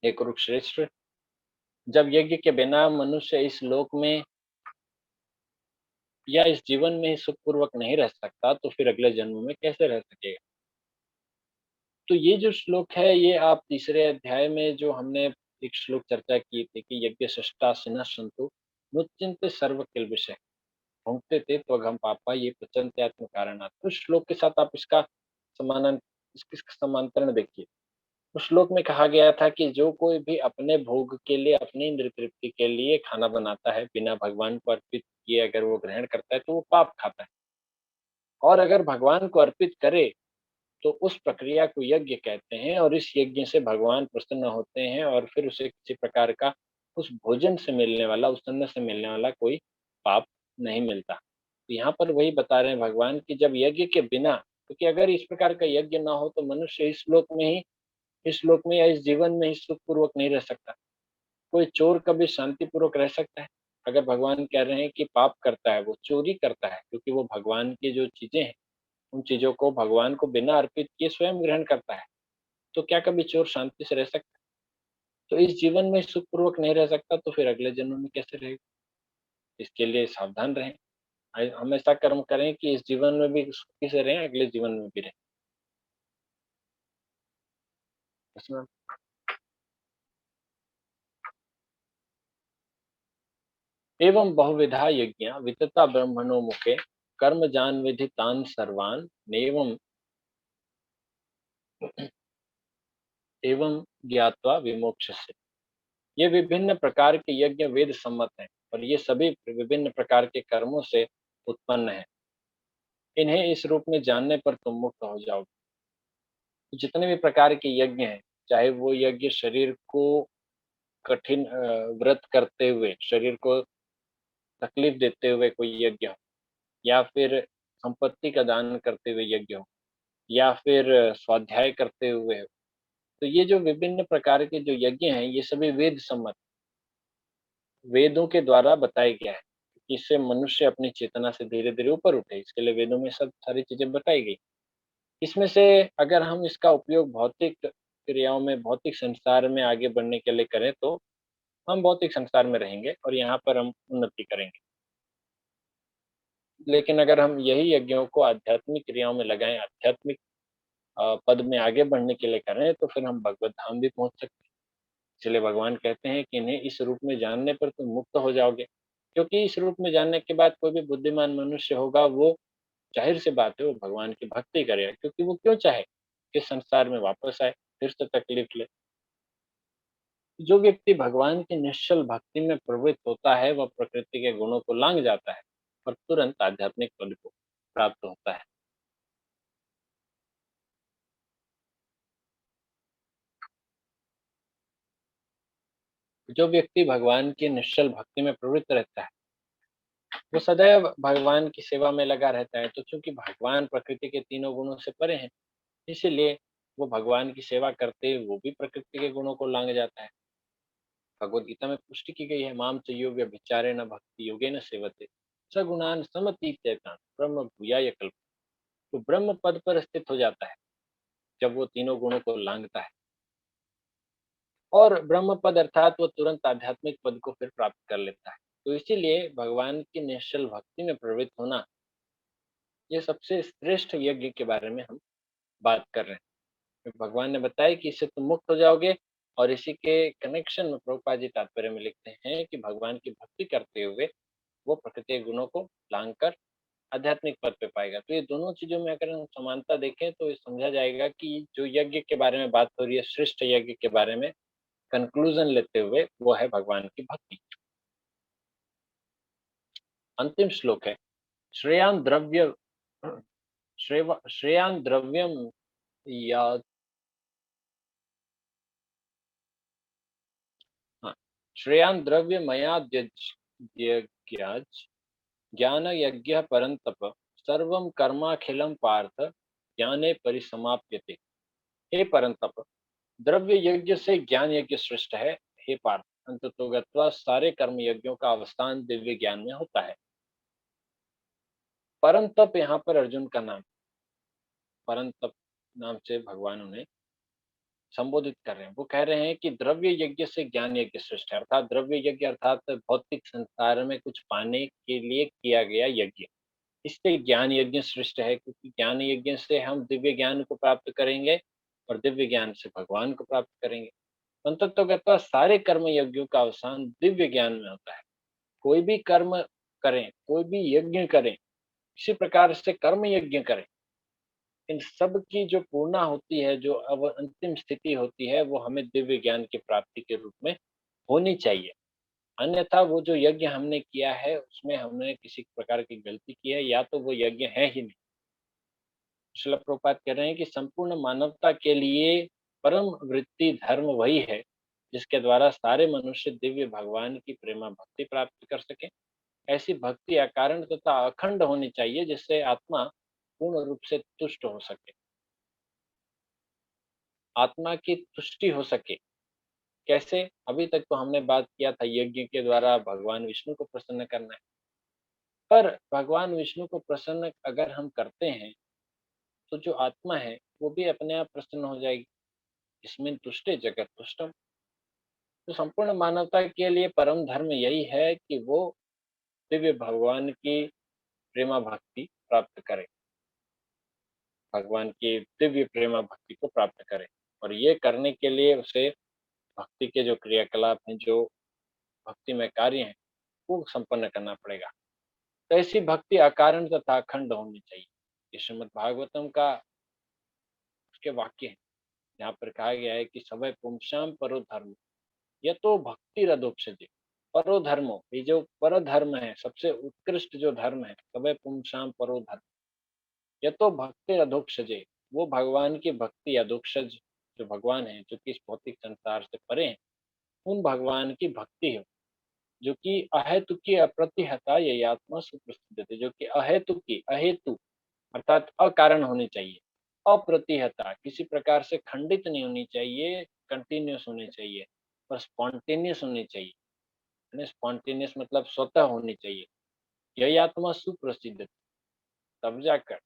हे कुरुश्रेष्ठ, जब यज्ञ के बिना मनुष्य इस लोक में या इस जीवन में ही सुखपूर्वक नहीं रह सकता, तो फिर अगले जन्म में कैसे रह सकेगा? तो ये जो श्लोक है, ये आप तीसरे अध्याय में जो हमने एक श्लोक चर्चा की थी कि यज्ञ सृष्टासिनः सन्तु मुच्यन्ते सर्व किल्बिषः भुङ्क्ते ते त्वघं पापा ये पचन्ते आत्म कारणात्। उस श्लोक के साथ आप इसका समानन इसका समांतरण देखिए। उस श्लोक में कहा गया था कि जो कोई भी अपने भोग के लिए, अपनी इंद्रिय तृप्ति के लिए खाना बनाता है, बिना भगवान को अर्पित किए अगर वो ग्रहण करता है, तो वो पाप खाता है। और अगर भगवान को अर्पित करे, तो उस प्रक्रिया को यज्ञ कहते हैं और इस यज्ञ से भगवान प्रसन्न होते हैं और फिर उसे किसी प्रकार का उस भोजन से मिलने वाला, उस अन्न से मिलने वाला कोई पाप नहीं मिलता। तो यहाँ पर वही बता रहे हैं भगवान कि जब यज्ञ के बिना, क्योंकि अगर इस प्रकार का यज्ञ ना हो, तो मनुष्य इस श्लोक में या इस जीवन में ही सुखपूर्वक नहीं रह सकता। कोई चोर कभी शांतिपूर्वक रह सकता है? अगर भगवान कह रहे हैं कि पाप करता है, वो चोरी करता है क्योंकि वो भगवान की जो चीज़ें हैं, उन चीज़ों को भगवान को बिना अर्पित किए स्वयं ग्रहण करता है, तो क्या कभी चोर शांति से रह सकता है? तो इस जीवन में सुखपूर्वक नहीं रह सकता, तो फिर अगले जन्म में कैसे रहेगा? इसके लिए सावधान रहें। हमेशा कर्म करें कि इस जीवन में भी सुखी से रहें, अगले जीवन में भी रहें। इसमें एवं बहुविधा यज्ञा वितता ब्रह्मणो मुखे कर्म जान विधि तान सर्वान नेवं एवं ज्ञात्वा विमोक्ष्यसे। ये विभिन्न प्रकार के यज्ञ वेद सम्मत हैं और ये सभी विभिन्न प्रकार के कर्मों से उत्पन्न हैं। इन्हें इस रूप में जानने पर तुम मुक्त हो जाओगे। जितने भी प्रकार के यज्ञ हैं, चाहे वो यज्ञ शरीर को कठिन व्रत करते हुए, शरीर को तकलीफ देते हुए कोई यज्ञ हो, या फिर संपत्ति का दान करते हुए यज्ञ हो, या फिर स्वाध्याय करते हुए हो। तो ये जो विभिन्न प्रकार के जो यज्ञ हैं, ये सभी वेद सम्मत, वेदों के द्वारा बताया गया है। कि इससे मनुष्य अपनी चेतना से धीरे-धीरे ऊपर उठे, इसके लिए वेदों में सब सारी चीज़ें बताई गई। इसमें से अगर हम इसका उपयोग भौतिक क्रियाओं में, भौतिक संसार में आगे बढ़ने के लिए करें, तो हम भौतिक संसार में रहेंगे और यहाँ पर हम उन्नति करेंगे। लेकिन अगर हम यही यज्ञों को आध्यात्मिक क्रियाओं में लगाएँ, आध्यात्मिक पद में आगे बढ़ने के लिए करें, तो फिर हम भगवत धाम भी पहुँच सकते हैं। इसलिए भगवान कहते हैं कि इन्हें इस रूप में जानने पर तुम मुक्त हो जाओगे। क्योंकि इस रूप में जानने के बाद कोई भी बुद्धिमान मनुष्य होगा, वो ज़ाहिर-सी बात है वो भगवान की भक्ति करेगा, क्योंकि वो क्यों चाहे कि संसार में वापस आए। फिर से तकलीफ ले। जो व्यक्ति भगवान की निश्चल भक्ति में प्रवृत्त होता है वह प्रकृति के गुणों को लांघ जाता है और तुरंत आध्यात्मिक पद को प्राप्त होता है। जो व्यक्ति भगवान की निश्चल भक्ति में प्रवृत्त रहता है वो सदैव भगवान की सेवा में लगा रहता है। तो चूंकि भगवान प्रकृति के तीनों गुणों से परे हैं, इसीलिए वो भगवान की सेवा करते हुए वो भी प्रकृति के गुणों को लांघ जाता है। भगवद गीता में पुष्टि की गई है, माम च यो व्यभिचारे न भक्ति योगे न सेवते सगुणान समतीत्येतान ब्रह्म भूयाय कल्प। तो ब्रह्म पद पर स्थित हो जाता है जब वो तीनों गुणों को लांघता है, और ब्रह्म पद अर्थात वो तुरंत आध्यात्मिक पद को फिर प्राप्त कर लेता है। तो इसीलिए भगवान की निश्चल भक्ति में प्रवृत्त होना, ये सबसे श्रेष्ठ यज्ञ के बारे में हम बात कर रहे हैं। भगवान ने बताया कि इससे तुम मुक्त हो जाओगे, और इसी के कनेक्शन में प्रभुपाद जी तात्पर्य में लिखते हैं कि भगवान की भक्ति करते हुए वो प्रकृति के गुणों को लांघ कर आध्यात्मिक पद पे पाएगा। तो ये दोनों चीजों में अगर हम समानता देखें तो ये समझा जाएगा कि जो यज्ञ के बारे में बात हो रही है, श्रेष्ठ यज्ञ के बारे में कंक्लूजन लेते हुए, वो है भगवान की भक्ति। अंतिम श्लोक है, श्रेयान द्रव्य श्रेयान द्रव्यम या हाँ, श्रेयान द्रव्य मया ज्ञान यज्ञ परंतप सर्वं कर्माखिलम पार्थ ज्ञाने परिसमाप्यते। हे परंतप, द्रव्य यज्ञ से ज्ञान यज्ञ श्रेष्ठ है। हे पार्थ, अंततोगत्वा सारे कर्म यज्ञों का अवसान दिव्य ज्ञान में होता है। परंतप यहाँ पर अर्जुन का नाम, परंतप नाम से भगवान उन्हें संबोधित कर रहे हैं। वो कह रहे हैं कि द्रव्य यज्ञ से ज्ञान यज्ञ श्रेष्ठ है, अर्थात द्रव्य यज्ञ अर्थात भौतिक संसार में कुछ पाने के लिए किया गया यज्ञ, इससे ज्ञान यज्ञ श्रेष्ठ है, क्योंकि ज्ञान यज्ञ से हम दिव्य ज्ञान को प्राप्त करेंगे और दिव्य ज्ञान से भगवान को प्राप्त करेंगे। अंततोगत्वा सारे कर्म यज्ञों का अवसान दिव्य ज्ञान में होता है। कोई भी कर्म करें, कोई भी यज्ञ करें, किसी प्रकार से कर्म यज्ञ करें, इन सब की जो पूर्णा होती है, जो अब अंतिम स्थिति होती है, वो हमें दिव्य ज्ञान की प्राप्ति के रूप में होनी चाहिए। अन्यथा वो जो यज्ञ हमने किया है उसमें हमने किसी प्रकार की गलती की है, या तो वो यज्ञ है ही नहीं। श्रील प्रभुपाद कह रहे हैं कि संपूर्ण मानवता के लिए परम वृत्ति धर्म वही है जिसके द्वारा सारे मनुष्य दिव्य भगवान की प्रेमा भक्ति प्राप्त कर सके। ऐसी भक्ति अकारण तथा अखंड होनी चाहिए जिससे आत्मा पूर्ण रूप से तुष्ट हो सके, आत्मा की तुष्टि हो सके। कैसे? अभी तक तो हमने बात किया था यज्ञ के द्वारा भगवान विष्णु को प्रसन्न करना है, पर भगवान विष्णु को प्रसन्न अगर हम करते हैं तो जो आत्मा है वो भी अपने आप प्रसन्न हो जाएगी। इसमें तुष्टे जगत तुष्टम। तो संपूर्ण मानवता के लिए परम धर्म यही है कि वो दिव्य भगवान की प्रेमा भक्ति प्राप्त करे, भगवान की दिव्य प्रेमा भक्ति को प्राप्त करे। और ये करने के लिए उसे भक्ति के जो क्रियाकलाप हैं, जो भक्ति में कार्य हैं, वो संपन्न करना पड़ेगा। तो ऐसी भक्ति अकारण तथा अखंड होनी चाहिए। ये श्रीमद् भागवतम का उसके वाक्य है, यहाँ पर कहा गया है कि सवै पुंसाम परो धर्म यह तो भक्ति रदोक्षजे। परो धर्मो, ये जो पर धर्म है, सबसे उत्कृष्ट जो धर्म है, सवै पुंसाम परो धर्म यह तो भक्ति अधोक्षजे, वो भगवान की भक्ति अधोक्षज, जो भगवान है जो कि इस भौतिक संसार से परे हैं, उन भगवान की भक्ति है जो कि अहेतु की अप्रतिहता ये आत्मा सुप्रसिद्ध थे। जो कि अहेतु की, अहेतु अर्थात अकारण होनी चाहिए, अप्रतिहता किसी प्रकार से खंडित नहीं होनी चाहिए, कंटिन्यूस होनी चाहिए और स्पॉन्टेनियस होनी चाहिए। स्पॉन्टेनियस मतलब स्वतः होनी चाहिए। यही आत्मा सुप्रसिद्ध थी। तब जाकर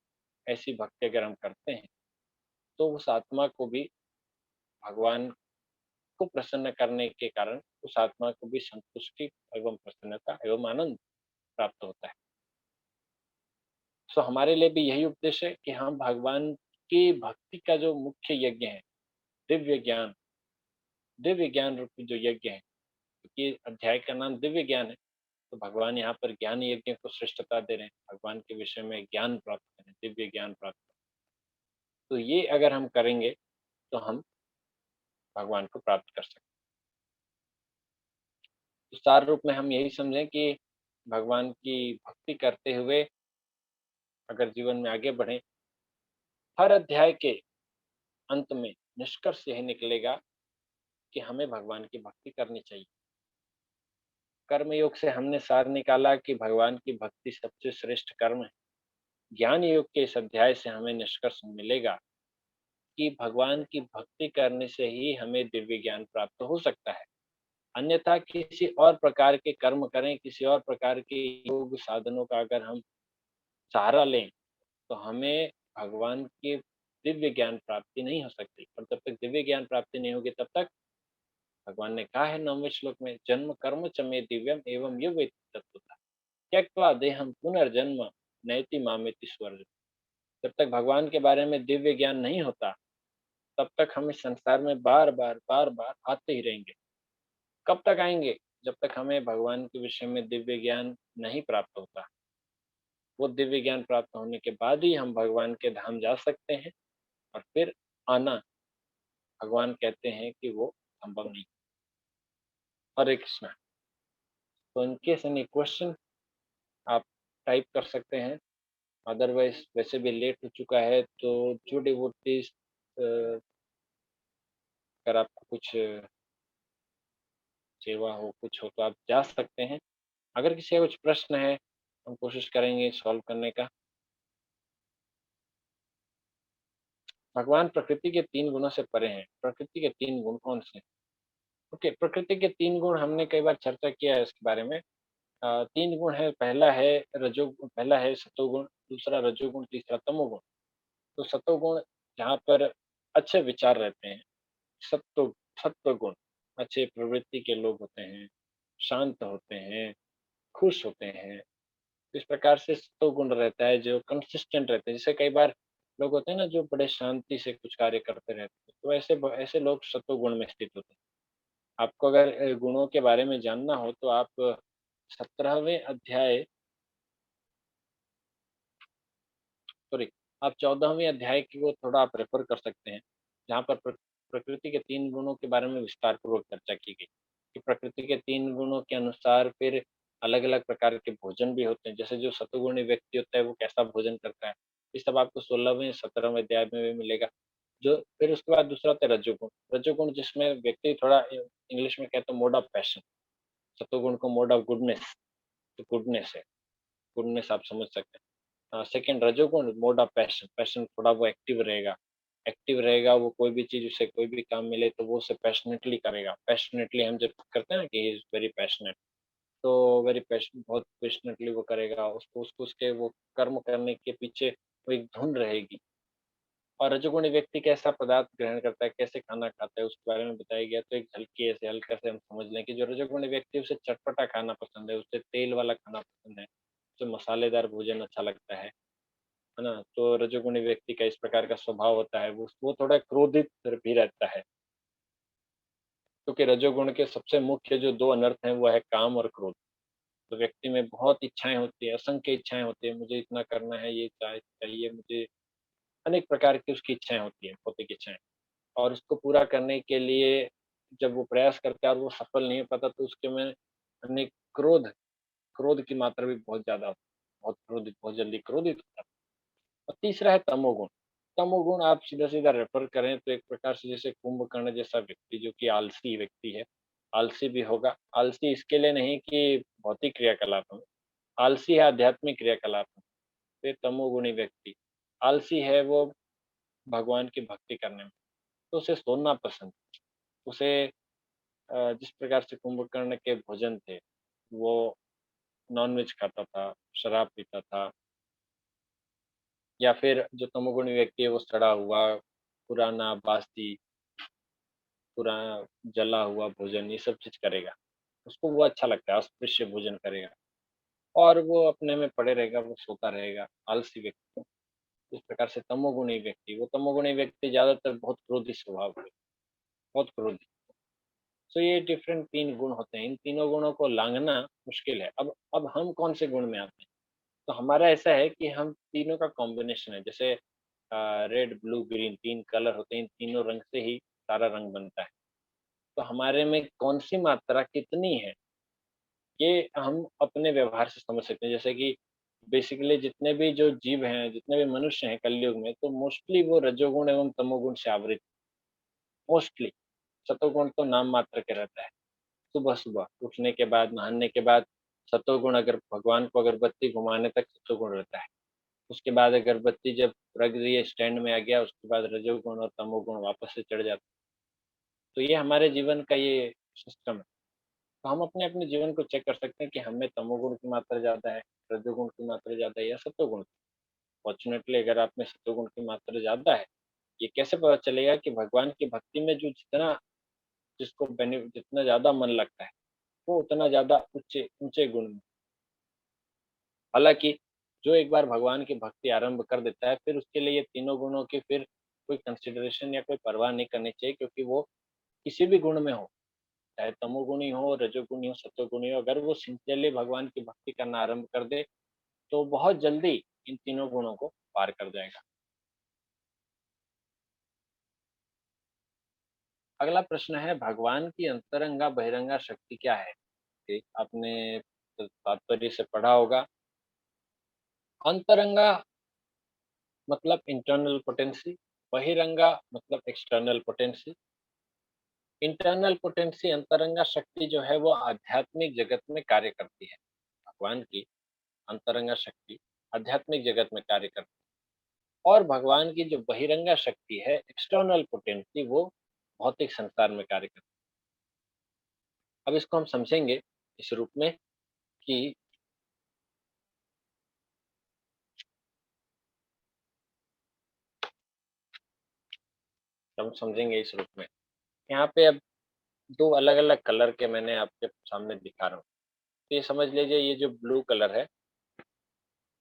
ऐसी भक्ति अगर हम करते हैं तो उस आत्मा को भी भगवान को प्रसन्न करने के कारण उस आत्मा को भी संतुष्टि एवं प्रसन्नता एवं आनंद प्राप्त होता है। सो हमारे लिए भी यही उपदेश है कि हम भगवान की भक्ति का जो मुख्य यज्ञ है, दिव्य ज्ञान, दिव्य ज्ञान रूपी जो यज्ञ है, क्योंकि अध्याय का नाम दिव्य ज्ञान है, तो भगवान यहाँ पर ज्ञान यज्ञ को श्रेष्ठता दे रहे हैं। भगवान के विषय में ज्ञान प्राप्त करें, दिव्य ज्ञान प्राप्त करें। तो ये अगर हम करेंगे तो हम भगवान को प्राप्त कर सकते हैं। तो सार रूप में हम यही समझें कि भगवान की भक्ति करते हुए अगर जीवन में आगे बढ़ें, हर अध्याय के अंत में निष्कर्ष यही निकलेगा कि हमें भगवान की भक्ति करनी चाहिए। कर्म योग से हमने सार निकाला कि भगवान की भक्ति सबसे श्रेष्ठ कर्म है। ज्ञान योग के इस अध्याय से हमें निष्कर्ष मिलेगा कि भगवान की भक्ति करने से ही हमें दिव्य ज्ञान प्राप्त हो सकता है। अन्यथा किसी और प्रकार के कर्म करें, किसी और प्रकार के योग साधनों का अगर हम सहारा लें, तो हमें भगवान के दिव्य ज्ञान प्राप्ति नहीं हो सकती। और जब तक दिव्य ज्ञान प्राप्ति नहीं होगी, तब तक भगवान ने कहा है 9वें श्लोक में, जन्म कर्म च मे दिव्यम एवं यो वेत्ति तत्त्वतः त्यक्त्वा देहं पुनर्जन्म नयति मामेति स्वर्ग। जब तक भगवान के बारे में दिव्य ज्ञान नहीं होता, तब तक हम इस संसार में बार-बार आते ही रहेंगे। कब तक आएँगे? जब तक हमें भगवान के विषय में दिव्य ज्ञान नहीं प्राप्त होता। वो दिव्य ज्ञान प्राप्त होने के बाद ही हम भगवान के धाम जा सकते हैं, और फिर आना, भगवान कहते हैं कि वो संभव नहीं। हरे कृष्णा। तो इन केस एनी क्वेश्चन आप टाइप कर सकते हैं, अदरवाइज़ वैसे भी लेट हो चुका है, तो जो डिवोटीज़ अगर आपको कुछ सेवा हो, कुछ हो, तो आप जा सकते हैं। अगर किसी का कुछ प्रश्न है, हम कोशिश करेंगे सॉल्व करने का। भगवान प्रकृति के 3 गुणों से परे हैं। प्रकृति के 3 गुण कौन-से हैं? ओके, प्रकृति के 3 गुण हमने कई बार चर्चा किया है इसके बारे में। 3 गुण है, पहला है सतोगुण, दूसरा रजोगुण, तीसरा तमोगुण। तो सतोगुण जहाँ पर अच्छे विचार रहते हैं, सत्व सत्वगुण अच्छे प्रवृत्ति के लोग होते हैं, शांत होते हैं, खुश होते हैं। इस प्रकार से सत्वगुण रहता है जो कंसिस्टेंट रहते हैं। जैसे कई बार लोग होते हैं ना जो बड़े शांति से कुछ कार्य करते रहते हैं, तो ऐसे लोग सत्वगुण में स्थित होते हैं। आपको अगर गुणों के बारे में जानना हो, तो आप 17वें अध्याय, सॉरी, आप 14वें अध्याय की को थोड़ा आप रेफ़र कर सकते हैं, जहाँ पर प्रकृति के 3 गुणों के बारे में विस्तारपूर्वक चर्चा की गई, कि प्रकृति के 3 गुणों के अनुसार फिर अलग-अलग प्रकार के भोजन भी होते हैं। जैसे जो सतोगुणी व्यक्ति होता है, वो कैसा भोजन करता है, ये सब आपको 16वें, 17वें अध्याय में भी मिलेगा। जो फिर उसके बाद दूसरा होता है रजोगुण। रजोगुण जिसमें व्यक्ति थोड़ा इंग्लिश में कहते हैं मोड ऑफ पैशन, सतोगुण को मोड ऑफ गुडनेस, तो गुडनेस है, गुडनेस आप समझ सकते हैं। सेकंड रजोगुण मोड ऑफ पैशन, पैशन थोड़ा वो एक्टिव रहेगा, वो कोई भी चीज़, उसे कोई भी काम मिले तो वो उसे पैशनेटली करेगा। पैशनेटली हम जब करते हैं ना कि ही इज़ वेरी पैशनेट, तो बहुत पैशनेटली वो करेगा, उसको उसको उसके वो कर्म करने के पीछे वो एक धुन रहेगी। और रजोगुणी व्यक्ति कैसा पदार्थ ग्रहण करता है, कैसे खाना खाता है, उसके बारे में बताया गया। तो एक झलकी ऐसे हल्का से हम समझ लें कि जो रजोगुणी व्यक्ति है, उसे चटपटा खाना पसंद है, उसे तेल वाला खाना पसंद है, उसे मसालेदार भोजन अच्छा लगता है ना? तो रजोगुणी व्यक्ति का इस प्रकार का स्वभाव होता है, वो थोड़ा क्रोधित भी रहता है, क्योंकि रजोगुण के सबसे मुख्य जो 2 अनर्थ हैं, वो है काम और क्रोध। तो व्यक्ति में बहुत इच्छाएँ होती हैं, असंख्य इच्छाएँ होती हैं, मुझे इतना करना है, ये चाहिए मुझे, अनेक प्रकार की उसकी इच्छाएँ होती हैं, भौतिक इच्छाएँ। और उसको पूरा करने के लिए जब वो प्रयास करता है और वो सफल नहीं हो पाता, तो उसके में अनेक क्रोध की मात्रा भी बहुत ज़्यादा होती है, बहुत क्रोधित, बहुत जल्दी क्रोधित होता है। और तीसरा है तमोगुण। तमोगुण आप सीधा-सीधा रेफ़र करें तो एक प्रकार से जैसे कुंभकर्ण जैसा व्यक्ति जो कि आलसी व्यक्ति है, आलसी भी होगा। आलसी इसके लिए नहीं कि भौतिक क्रियाकलाप में, आलसी है आध्यात्मिक क्रियाकलाप में। तो ये तमोगुणी व्यक्ति, आलसी है वो भगवान की भक्ति करने में, तो उसे सोना पसंद है। उसे जिस प्रकार से कुंभकर्ण के भोजन थे, वो नॉन-वेज खाता था, शराब पीता था, या फिर जो तमोगुणी व्यक्ति है वो सड़ा हुआ, पुराना, बासी, पुराना जला हुआ भोजन ये सब चीज़ करेगा। उसको वो अच्छा लगता है, अस्पृश्य भोजन करेगा और वो अपने में पड़े रहेगा, वो सोता रहेगा, आलसी व्यक्ति। इस प्रकार से तमोगुणी व्यक्ति ज़्यादातर बहुत क्रोधी स्वभाव के, बहुत क्रोधी। तो ये डिफरेंट 3 गुण होते हैं, इन तीनों गुणों को लाँघना मुश्किल है। अब हम कौन से गुण में आते हैं? तो हमारा ऐसा है कि हम तीनों का कॉम्बिनेशन है, जैसे रेड, ब्लू, ग्रीन 3 कलर होते हैं, इन तीनों रंग से ही सारा रंग बनता है। तो हमारे में कौन-सी मात्रा कितनी है, ये हम अपने व्यवहार से समझ सकते हैं। जैसे कि बेसिकली जितने भी जो जीव हैं, जितने भी मनुष्य हैं कलयुग में, तो मोस्टली वो रजोगुण एवं तमोगुण से आवृत, मोस्टली। सतोगुण तो नाम मात्र के रहता है। सुबह-सुबह उठने के बाद, नहाने के बाद सतोगुण, अगर भगवान को अगरबत्ती घुमाने तक सतोगुण रहता है। उसके बाद अगरबत्ती जब रख दी है, स्टैंड में आ गया, उसके बाद रजोगुण और तमोगुण वापस से चढ़ जाता है। तो ये हमारे जीवन का ये सिस्टम है। तो हम अपने-अपने जीवन को चेक कर सकते हैं कि हमें तमोगुण की मात्रा ज़्यादा है, रजोगुण की मात्रा ज़्यादा है या सतोगुण। फॉर्च्यूनेटली अगर आप में सतोगुण की मात्रा ज़्यादा है, ये कैसे पता चलेगा कि भगवान की भक्ति में जो जितना जिसको जितना ज़्यादा मन लगता है, वो उतना ज़्यादा ऊँचे ऊँचे गुण में। हालाँकि जो एक बार भगवान की भक्ति आरंभ कर देता है, फिर उसके लिए ये तीनों गुणों की फिर कोई कंसिडरेशन या कोई परवाह नहीं करनी चाहिए, क्योंकि वो किसी भी गुण में हो, चाहे तमोगुणी हो, रजोगुणी हो, सत्वगुणी हो, अगर वो सिंसियरली भगवान की भक्ति करना आरंभ कर दे, तो बहुत जल्दी इन तीनों गुणों को पार कर जाएगा। अगला प्रश्न है, भगवान की अंतरंगा बहिरंगा शक्ति क्या है? कि आपने तात्पर्य से पढ़ा होगा। अंतरंगा मतलब इंटरनल पोटेंसी, बहिरंगा मतलब एक्सटर्नल पोटेंसी। इंटरनल पोटेंसी, अंतरंगा शक्ति जो है वो आध्यात्मिक जगत में कार्य करती है। भगवान की अंतरंगा शक्ति आध्यात्मिक जगत में कार्य करती है, और भगवान की जो बहिरंगा शक्ति है, एक्सटर्नल पोटेंसी, वो भौतिक संसार में कार्य करती है। अब इसको हम समझेंगे इस रूप में कि हम समझेंगे इस रूप में। यहाँ पे अब 2 अलग-अलग कलर के मैंने आपके सामने दिखा रहा हूँ। तो ये समझ लीजिए, ये जो ब्लू कलर है,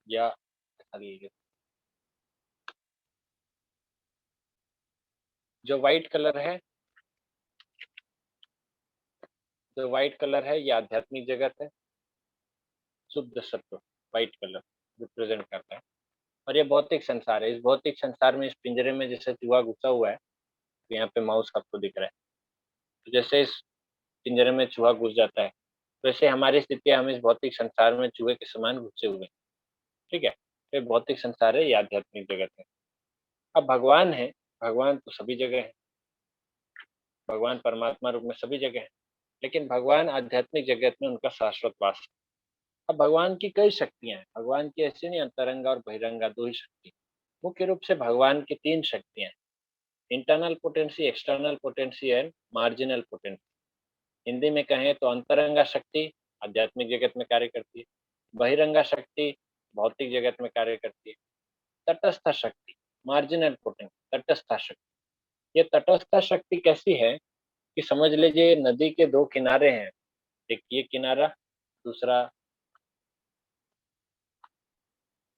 या लीजिए जो व्हाइट कलर है, जो व्हाइट कलर है ये आध्यात्मिक जगत है, शुद्ध सत्व, व्हाइट कलर रिप्रेजेंट करता है। और ये भौतिक संसार है। इस भौतिक संसार में, इस पिंजरे में जैसे चूहा घुसा हुआ है, तो यहाँ पे माउस आपको दिख रहा है। तो जैसे इस पिंजरे में चूहा घुस जाता है, वैसे हमारी स्थिति है, हम इस भौतिक संसार में चूहे के समान घुसे हुए हैं। ठीक है? ये भौतिक संसार है, ये आध्यात्मिक जगत है। अब भगवान है, भगवान तो सभी जगह है, भगवान परमात्मा रूप में सभी जगह है, लेकिन भगवान आध्यात्मिक जगत में उनका शाश्वत वास है। अब भगवान की कई शक्तियाँ हैं, भगवान की ऐसी नहीं अंतरंगा और बहिरंगा 2 ही शक्ति। मुख्य रूप से भगवान की 3 शक्तियाँ हैं, internal potency, external potency and marginal potency. Hindi में कहें तो अंतरंगा शक्ति आध्यात्मिक जगत में कार्य करती है, बहिरंगा शक्ति भौतिक जगत में कार्य करती है, तटस्थ शक्ति मार्जिनल पोटेंसी तटस्थ शक्ति। ये तटस्थ शक्ति कैसी है कि समझ लीजिए नदी के 2 किनारे हैं, एक ये किनारा, दूसरा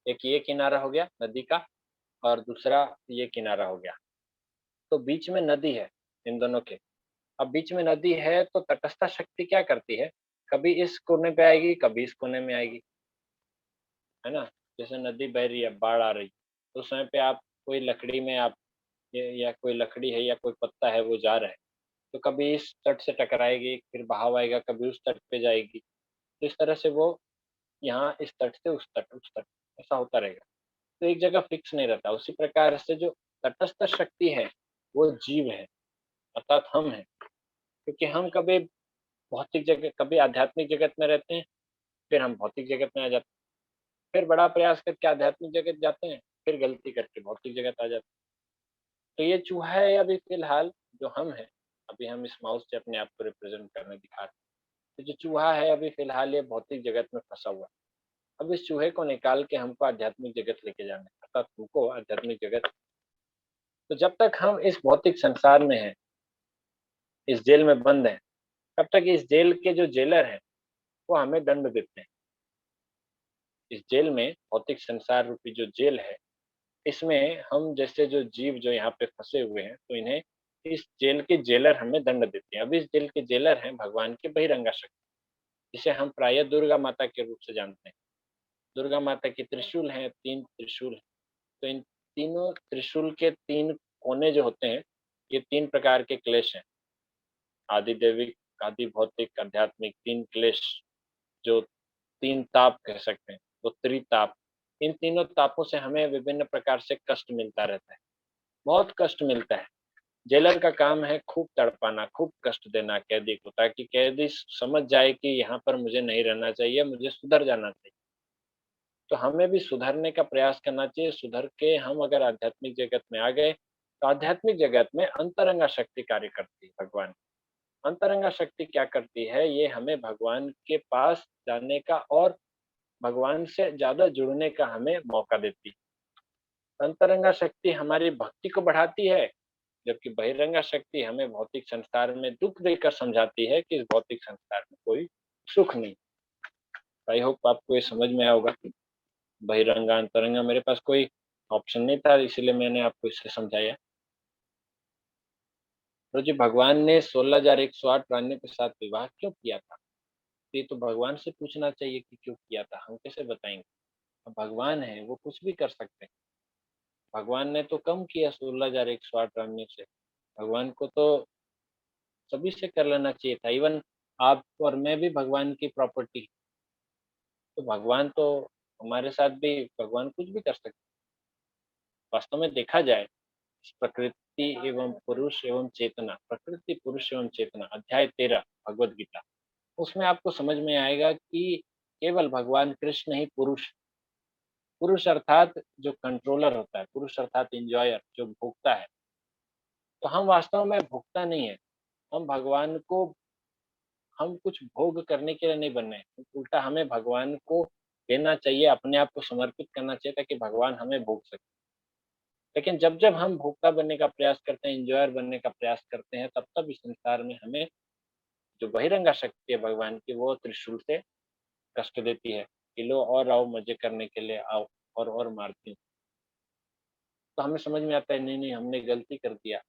एक ये किनारा हो गया नदी का, और दूसरा ये किनारा हो गया। तो बीच में नदी है इन दोनों के। अब बीच में नदी है तो तटस्थ शक्ति क्या करती है, कभी इस कोने पे आएगी, कभी इस कोने में आएगी, है ना? जैसे नदी बह रही है, बाढ़ आ रही है, तो उस समय पे आप कोई लकड़ी में आप या कोई लकड़ी है या कोई पत्ता है वो जा रहा है, तो कभी इस तट से टकराएगी, फिर बहाव आएगा, कभी उस तट पे जाएगी। तो इस तरह से वो यहाँ इस तट से उस तट, ऐसा होता रहेगा। तो एक जगह फिक्स नहीं रहता। उसी प्रकार से जो तटस्थ शक्ति है, वो जीव है, अर्थात हम हैं। क्योंकि हम कभी भौतिक जगह, कभी आध्यात्मिक जगत में रहते हैं, फिर हम भौतिक जगत में आ जाते हैं, फिर बड़ा प्रयास करके आध्यात्मिक जगत जाते हैं, फिर गलती करके भौतिक जगत आ जाते हैं। तो ये चूहा है अभी फ़िलहाल, जो हम हैं, अभी हम इस माउस से अपने आप को रिप्रेज़ेंट करने दिखा रहे हैं। तो जो चूहा है अभी फ़िलहाल ये भौतिक जगत में फँसा हुआ है। अब इस चूहे को निकाल के हमको आध्यात्मिक जगत लेके जाना है, अर्थात तुमको आध्यात्मिक जगत। तो जब तक हम इस भौतिक संसार में हैं, इस जेल में बंद हैं, तब तक इस जेल के जो जेलर हैं, वो हमें दंड देते हैं। इस जेल में, भौतिक संसार रूपी जो जेल है, इसमें हम जैसे जो जीव जो यहाँ पे फँसे हुए हैं, तो इन्हें इस जेल के जेलर हमें दंड देते हैं। अब इस जेल के जेलर हैं भगवान की बहिरंगा शक्ति, जिसे हम प्रायः दुर्गा माता के रूप से जानते हैं। दुर्गा माता की त्रिशूल हैं, 3 त्रिशूल हैं। तो इन तीनों त्रिशूल के 3 कोने जो होते हैं, ये 3 प्रकार के क्लेश हैं। आदि दैविक, आदि भौतिक, आध्यात्मिक 3 क्लेश, जो 3 ताप कह सकते हैं, वो त्रिताप। इन तीनों तापों से हमें विभिन्न प्रकार से कष्ट मिलता रहता है, बहुत कष्ट मिलता है। जेलर का काम है खूब तड़पाना, खूब कष्ट देना कैदी को, ताकि कैदी समझ जाए कि यहाँ पर मुझे नहीं रहना चाहिए, मुझे सुधर जाना चाहिए। तो हमें भी सुधरने का प्रयास करना चाहिए, सुधर के हम अगर आध्यात्मिक जगत में आ गए, तो आध्यात्मिक जगत में अंतरंगा शक्ति कार्य करती है भगवान। अंतरंगा शक्ति क्या करती है, ये हमें भगवान के पास जाने का और भगवान से ज़्यादा जुड़ने का हमें मौका देती है। अंतरंगा शक्ति हमारी भक्ति को बढ़ाती है, जबकि बहिरंगा शक्ति हमें भौतिक संसार में दुःख देकर समझाती है कि इस भौतिक संसार में कोई सुख नहीं। आई होप आपको ये समझ में आया होगा। बहिरंगा, अंतरंगा, मेरे पास कोई ऑप्शन नहीं था, इसीलिए मैंने आपको इससे समझाया। तो जी भगवान ने 16,108 रानियों के साथ विवाह क्यों किया था? तो ये तो भगवान से पूछना चाहिए कि क्यों किया था, हम कैसे बताएँगे? अब भगवान हैं, वो कुछ भी कर सकते हैं। भगवान ने तो कम किया 16,108 रानियों से। भगवान को तो सभी से कर लेना चाहिए था, इवन आप और मैं भी भगवान की प्रॉपर्टी। तो भगवान तो हमारे साथ भी भगवान कुछ भी कर सकते हैं। वास्तव में देखा जाए, प्रकृति एवं पुरुष एवं चेतना, प्रकृति, पुरुष एवं चेतना, अध्याय 13 भगवद गीता। उसमें आपको समझ में आएगा कि केवल भगवान कृष्ण ही पुरुष, पुरुष अर्थात जो कंट्रोलर होता है, पुरुष अर्थात एन्जॉयर, जो भोगता है। तो हम वास्तव में भोगता नहीं है, हम भगवान को, हम कुछ भोग करने के लिए नहीं बने हैं, उल्टा हमें भगवान को देना चाहिए, अपने आप को समर्पित करना चाहिए ताकि भगवान हमें भोग सकें। लेकिन जब-जब हम भोक्ता बनने का प्रयास करते हैं, एन्जॉयर बनने का प्रयास करते हैं, तब-तब इस संसार में हमें जो बहिरंगा शक्ति है भगवान की, वो त्रिशूल से कष्ट देती है कि लो और आओ मज़े करने के लिए आओ, और मारती हूँ। तो हमें समझ में आता है नहीं-नहीं हमने गलती कर दिया,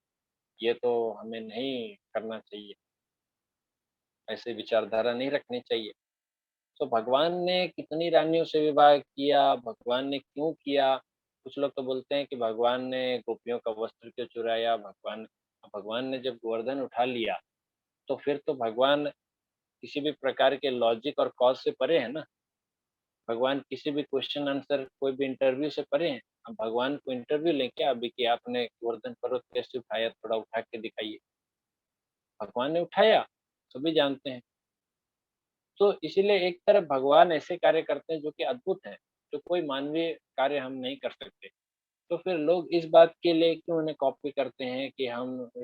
ये तो हमें नहीं करना चाहिए, ऐसे विचारधारा नहीं रखनी चाहिए। तो भगवान ने कितनी रानियों से विवाह किया, भगवान ने क्यों किया? कुछ लोग तो बोलते हैं कि भगवान ने गोपियों का वस्त्र क्यों चुराया? भगवान ने जब गोवर्धन उठा लिया, तो फिर तो भगवान किसी भी प्रकार के लॉजिक और कॉज़ से परे है ना। भगवान किसी भी क्वेश्चन आंसर, कोई भी इंटरव्यू से परे हैं। अब भगवान को इंटरव्यू लें क्या अभी कि आपने गोवर्धन पर्वत कैसे उठाया? थोड़ा उठा के दिखाइए। भगवान ने उठाया, सभी जानते हैं। तो इसीलिए एक तरफ भगवान ऐसे कार्य करते हैं जो कि अद्भुत हैं, जो कोई मानवीय कार्य हम नहीं कर सकते। तो फिर लोग इस बात के लिए क्यों उन्हें कॉपी करते हैं कि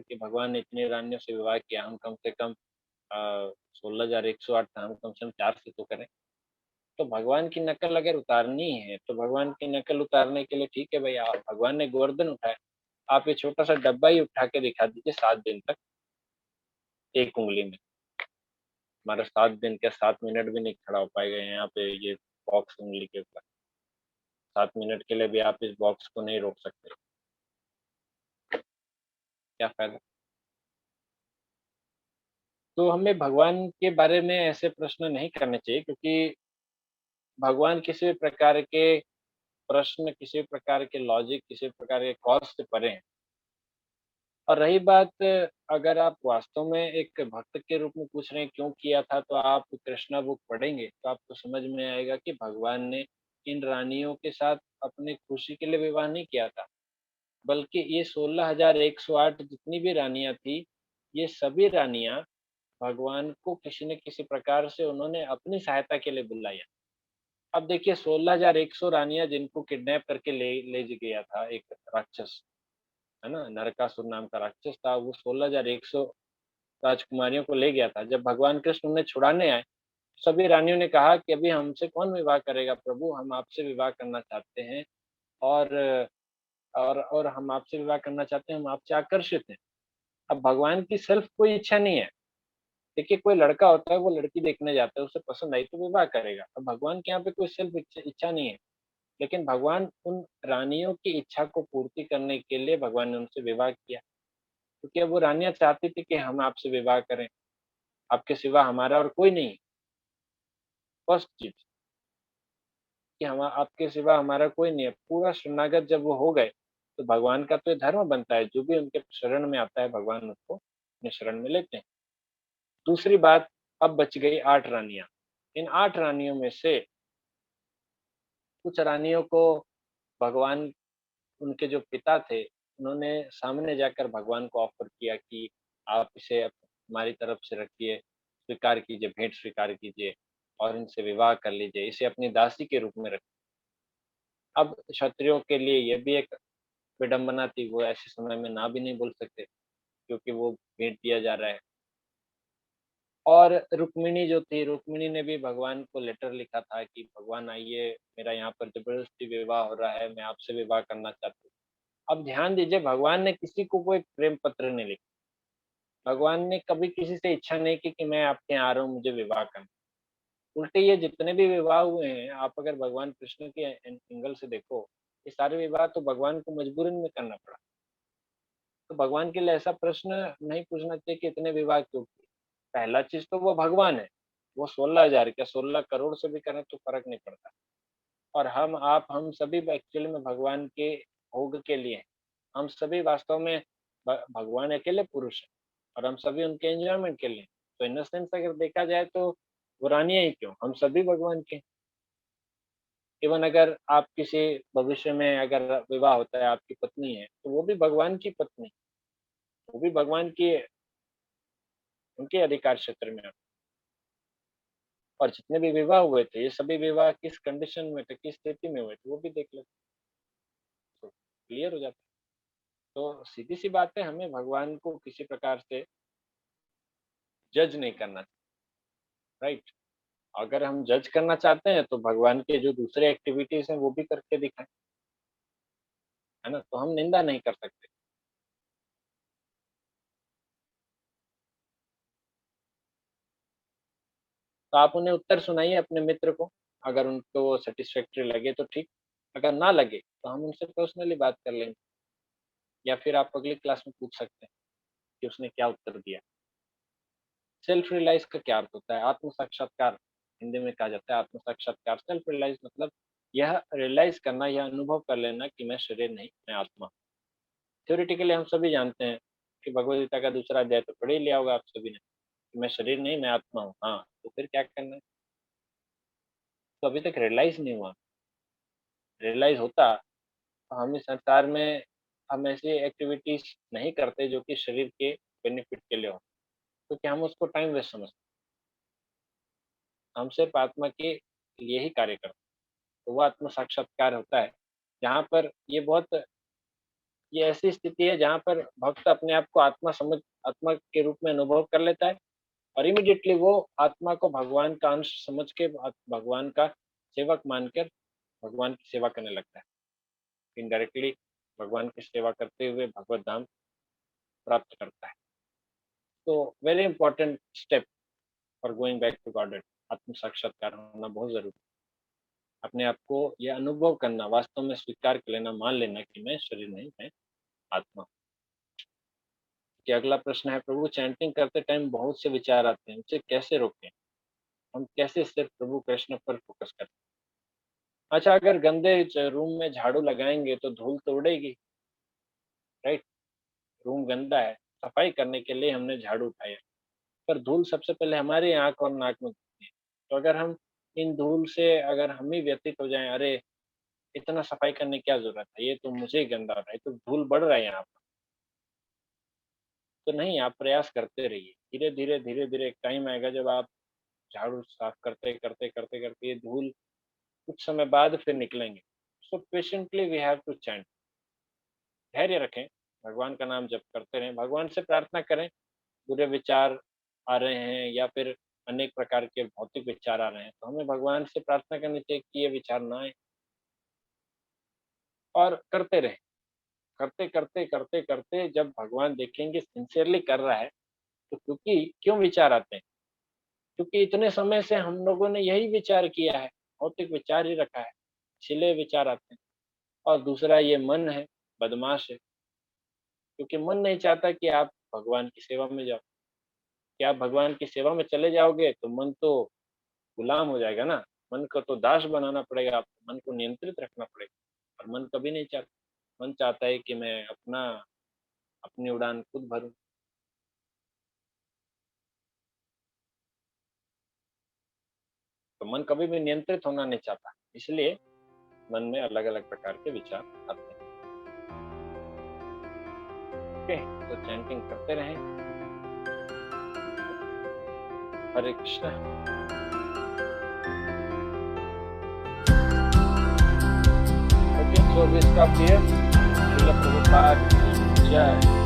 कि भगवान ने इतनी रानियों से विवाह किया, हम कम से कम 16,108 था, हम कम से कम 4 से तो करें। तो भगवान की नकल अगर उतारनी है, तो भगवान की नकल उतारने के लिए ठीक है भई, भगवान ने गोवर्धन उठाया, आप ये छोटा-सा डब्बा ही उठा के दिखा दीजिए 7 दिन तक, 1 उँगली में। हमारा 7 दिन क्या 7 मिनट भी नहीं खड़ा हो पाएगा यहाँ पे ये बॉक्स उँगली के ऊपर। 7 मिनट के लिए भी आप इस बॉक्स को नहीं रोक सकते, क्या फ़ायदा? तो हमें भगवान के बारे में ऐसे प्रश्न नहीं करने चाहिए, क्योंकि भगवान किसी भी प्रकार के प्रश्न, किसी भी प्रकार के लॉजिक, किसी भी प्रकार के कॉज़ से परे हैं। और रही बात, अगर आप वास्तव में एक भक्त के रूप में पूछ रहे हैं क्यों किया था, तो आप कृष्णा बुक पढ़ेंगे, तो आपको समझ में आएगा कि भगवान ने इन रानियों के साथ अपनी खुशी के लिए विवाह नहीं किया था, बल्कि ये 16,108 जितनी भी रानियाँ थी, ये सभी रानियाँ भगवान को किसी न किसी प्रकार से उन्होंने अपनी सहायता के लिए बुलाया। अब देखिए 16,100 रानियाँ जिनको किडनैप करके ले गया था एक राक्षस, है ना? नरकासुर नाम का राक्षस था, वो 16,100 राजकुमारियों को ले गया था। जब भगवान कृष्ण उन्हें छुड़ाने आए, सभी रानियों ने कहा कि अभी हमसे कौन विवाह करेगा प्रभु, हम आपसे विवाह करना चाहते हैं, और और हम आपसे विवाह करना चाहते हैं, हम आपसे आकर्षित हैं। अब भगवान की सिर्फ कोई इच्छा नहीं है। देखिए कोई लड़का होता है, वो लड़की देखने जाता है, उसे पसंद आई तो विवाह करेगा। अब भगवान के यहाँ पे कोई सिर्फ इच्छा नहीं है, लेकिन भगवान उन रानियों की इच्छा को पूर्ति करने के लिए भगवान ने उनसे विवाह किया। क्योंकि अब वो रानियाँ चाहती थी कि हम आपसे विवाह करें, आपके सिवा हमारा और कोई नहीं, फर्स्ट चीज़ कि हम आपके सिवा हमारा कोई नहीं है। पूरा शरणागत जब वो हो गए, तो भगवान का तो ये धर्म बनता है, जो भी उनके शरण में आता है भगवान उसको अपने शरण में लेते हैं। दूसरी बात, अब बच गई 8 रानियाँ। इन 8 रानियों में से कुछ रानियों को भगवान, उनके जो पिता थे, उन्होंने सामने जाकर भगवान को ऑफ़र किया कि आप इसे हमारी तरफ से रखिए, स्वीकार कीजिए, भेंट स्वीकार कीजिए और इनसे विवाह कर लीजिए, इसे अपनी दासी के रूप में रखिए। अब क्षत्रियों के लिए ये भी एक विडंबना थी, वो ऐसे समय में ना भी नहीं बोल सकते, क्योंकि वो भेंट दिया जा रहा है। और रुक्मिणी जो थी, रुक्मिणी ने भी भगवान को लेटर लिखा था कि भगवान आइए, मेरा यहाँ पर ज़बरदस्ती विवाह हो रहा है, मैं आपसे विवाह करना चाहती हूँ। अब ध्यान दीजिए, भगवान ने किसी को कोई प्रेम पत्र नहीं लिखा। भगवान ने कभी किसी से इच्छा नहीं की कि मैं आपके यहाँ आ रहा हूँ, मुझे विवाह करना। उल्टे ये जितने भी विवाह हुए हैं, आप अगर भगवान कृष्ण के एंगल से देखो, ये सारे विवाह तो भगवान को मजबूरन में करना पड़ा। तो भगवान के लिए ऐसा प्रश्न नहीं पूछना चाहिए कि इतने विवाह क्यों किए? पहला चीज़ तो वो भगवान है, वो 16,000 क्या 16 करोड़ से भी करें तो फ़र्क नहीं पड़ता। और हम सभी एक्चुअली में भगवान के भोग के लिए हैं। हम सभी वास्तव में भगवान अकेले पुरुष हैं और हम सभी उनके एन्जॉयमेंट के लिए हैं। तो इन द सेंस अगर देखा जाए तो वो रानियाँ ही क्यों? हम सभी भगवान के हैं। इवन अगर आप किसी भविष्य में अगर विवाह होता है, आपकी पत्नी है, तो वो भी भगवान की पत्नी, वो भी भगवान की, उनके अधिकार क्षेत्र में है। और जितने भी विवाह हुए थे, ये सभी विवाह किस कंडीशन में थे, किस स्थिति में हुए थे, वो भी देख लेते तो क्लियर हो जाता। तो सीधी-सी बात है, हमें भगवान को किसी प्रकार से जज नहीं करना चाहिए, राइट? अगर हम जज करना चाहते हैं, तो भगवान के जो दूसरे एक्टिविटीज़ हैं, वो भी करके दिखाएँ, है ना? तो हम निंदा नहीं कर सकते। तो आप उन्हें उत्तर सुनाइए अपने मित्र को, अगर उनको वो सैटिस्फैक्टरी लगे तो ठीक, अगर ना लगे, तो हम उनसे पर्सनली बात कर लेंगे या फिर आप अगली क्लास में पूछ सकते हैं कि उसने क्या उत्तर दिया। सेल्फ रियलाइज़ का क्या अर्थ होता है? आत्म साक्षात्कार हिंदी में कहा जाता है, आत्म साक्षात्कार। सेल्फ रियलाइज़ मतलब यह रियलाइज़ करना, यह अनुभव कर लेना कि मैं शरीर नहीं, मैं आत्मा हूँ। थ्योरेटिकली हम सभी जानते हैं कि भगवद गीता का दूसरा अध्याय तो पढ़ ही लिया होगा आप सभी ने, कि मैं शरीर नहीं, मैं आत्मा हूँ। हाँ, तो फिर क्या करना है? तो अभी तक रियलाइज़ नहीं हुआ। रियलाइज़ होता तो हम इस संसार में हम ऐसी एक्टिविटीज़ नहीं करते जो कि शरीर के बेनिफिट के लिए हो, क्योंकि हम उसको टाइम वेस्ट समझते हैं। हम सिर्फ़ आत्मा के लिए ही कार्य करते हैं। तो वो आत्म साक्षात्कार होता है, जहाँ पर ये ऐसी स्थिति है जहाँ पर भक्त अपने आप को आत्मा के रूप में अनुभव कर लेता है और इमीडिएटली वो आत्मा को भगवान का अंश समझ के भगवान का सेवक मानकर भगवान की सेवा करने लगता है। इनडायरेक्टली भगवान की सेवा करते हुए भगवत धाम प्राप्त करता है। तो very important step for going back to godhead, आत्म साक्षात्कार होना बहुत ज़रूरी है। अपने आप को ये अनुभव करना, वास्तव में स्वीकार कर लेना, मान लेना कि मैं शरीर नहीं, मैं आत्मा हूँ। कि अगला प्रश्न है, प्रभु चैंटिंग करते टाइम बहुत से विचार आते हैं, उसे कैसे रोकें? हम कैसे सिर्फ प्रभु कृष्ण पर फोकस करें? अच्छा, अगर गंदे रूम में झाड़ू लगाएँगे तो धूल तो उड़ेगी, राइट? रूम गंदा है, सफाई करने के लिए हमने झाड़ू उठाया, पर धूल सबसे पहले हमारी आँख और नाक में घुसती है। तो अगर हम इन धूल से अगर हम ही व्यतीत हो जाएँ, अरे! इतना सफाई करने की क्या ज़रूरत है, ये तो मुझे ही गंदा हो रहा है, तो धूल बढ़ रहा है यहाँ पर। तो नहीं, आप प्रयास करते रहिए। धीरे-धीरे, धीरे-धीरे एक टाइम आएगा जब आप झाड़ू साफ करते, करते ये धूल कुछ समय बाद फिर निकलेंगे। So patiently we have to chant, धैर्य रखें, भगवान का नाम जप करते रहें, भगवान से प्रार्थना करें, बुरे विचार आ रहे हैं या फिर अनेक प्रकार के भौतिक विचार आ रहे हैं, तो हमें भगवान से प्रार्थना करनी चाहिए कि ये विचार ना आए और करते रहें। करते जब भगवान देखेंगे सिंसियरली कर रहा है, तो क्योंकि क्यों विचार आते हैं? क्योंकि इतने समय से हम लोगों ने यही विचार किया है, भौतिक विचार ही रखा है, इसीलिए विचार आते हैं। और दूसरा ये मन है, बदमाश है, क्योंकि मन नहीं चाहता कि आप भगवान की सेवा में जाओ। कि आप भगवान की सेवा में चले जाओगे तो मन तो गुलाम हो जाएगा ना, मन को तो दास बनाना पड़ेगा आपको, मन को नियंत्रित रखना पड़ेगा और मन कभी नहीं चाहता। मन चाहता है कि मैं अपनी उड़ान खुद भरूँ। तो मन कभी भी नियंत्रित होना नहीं चाहता, इसलिए मन में अलग-अलग प्रकार के विचार आते हैं। ओके, तो चैंटिंग करते रहें। Hare Krishna. Okay, so we stop here. Srila Prabhupada की जय।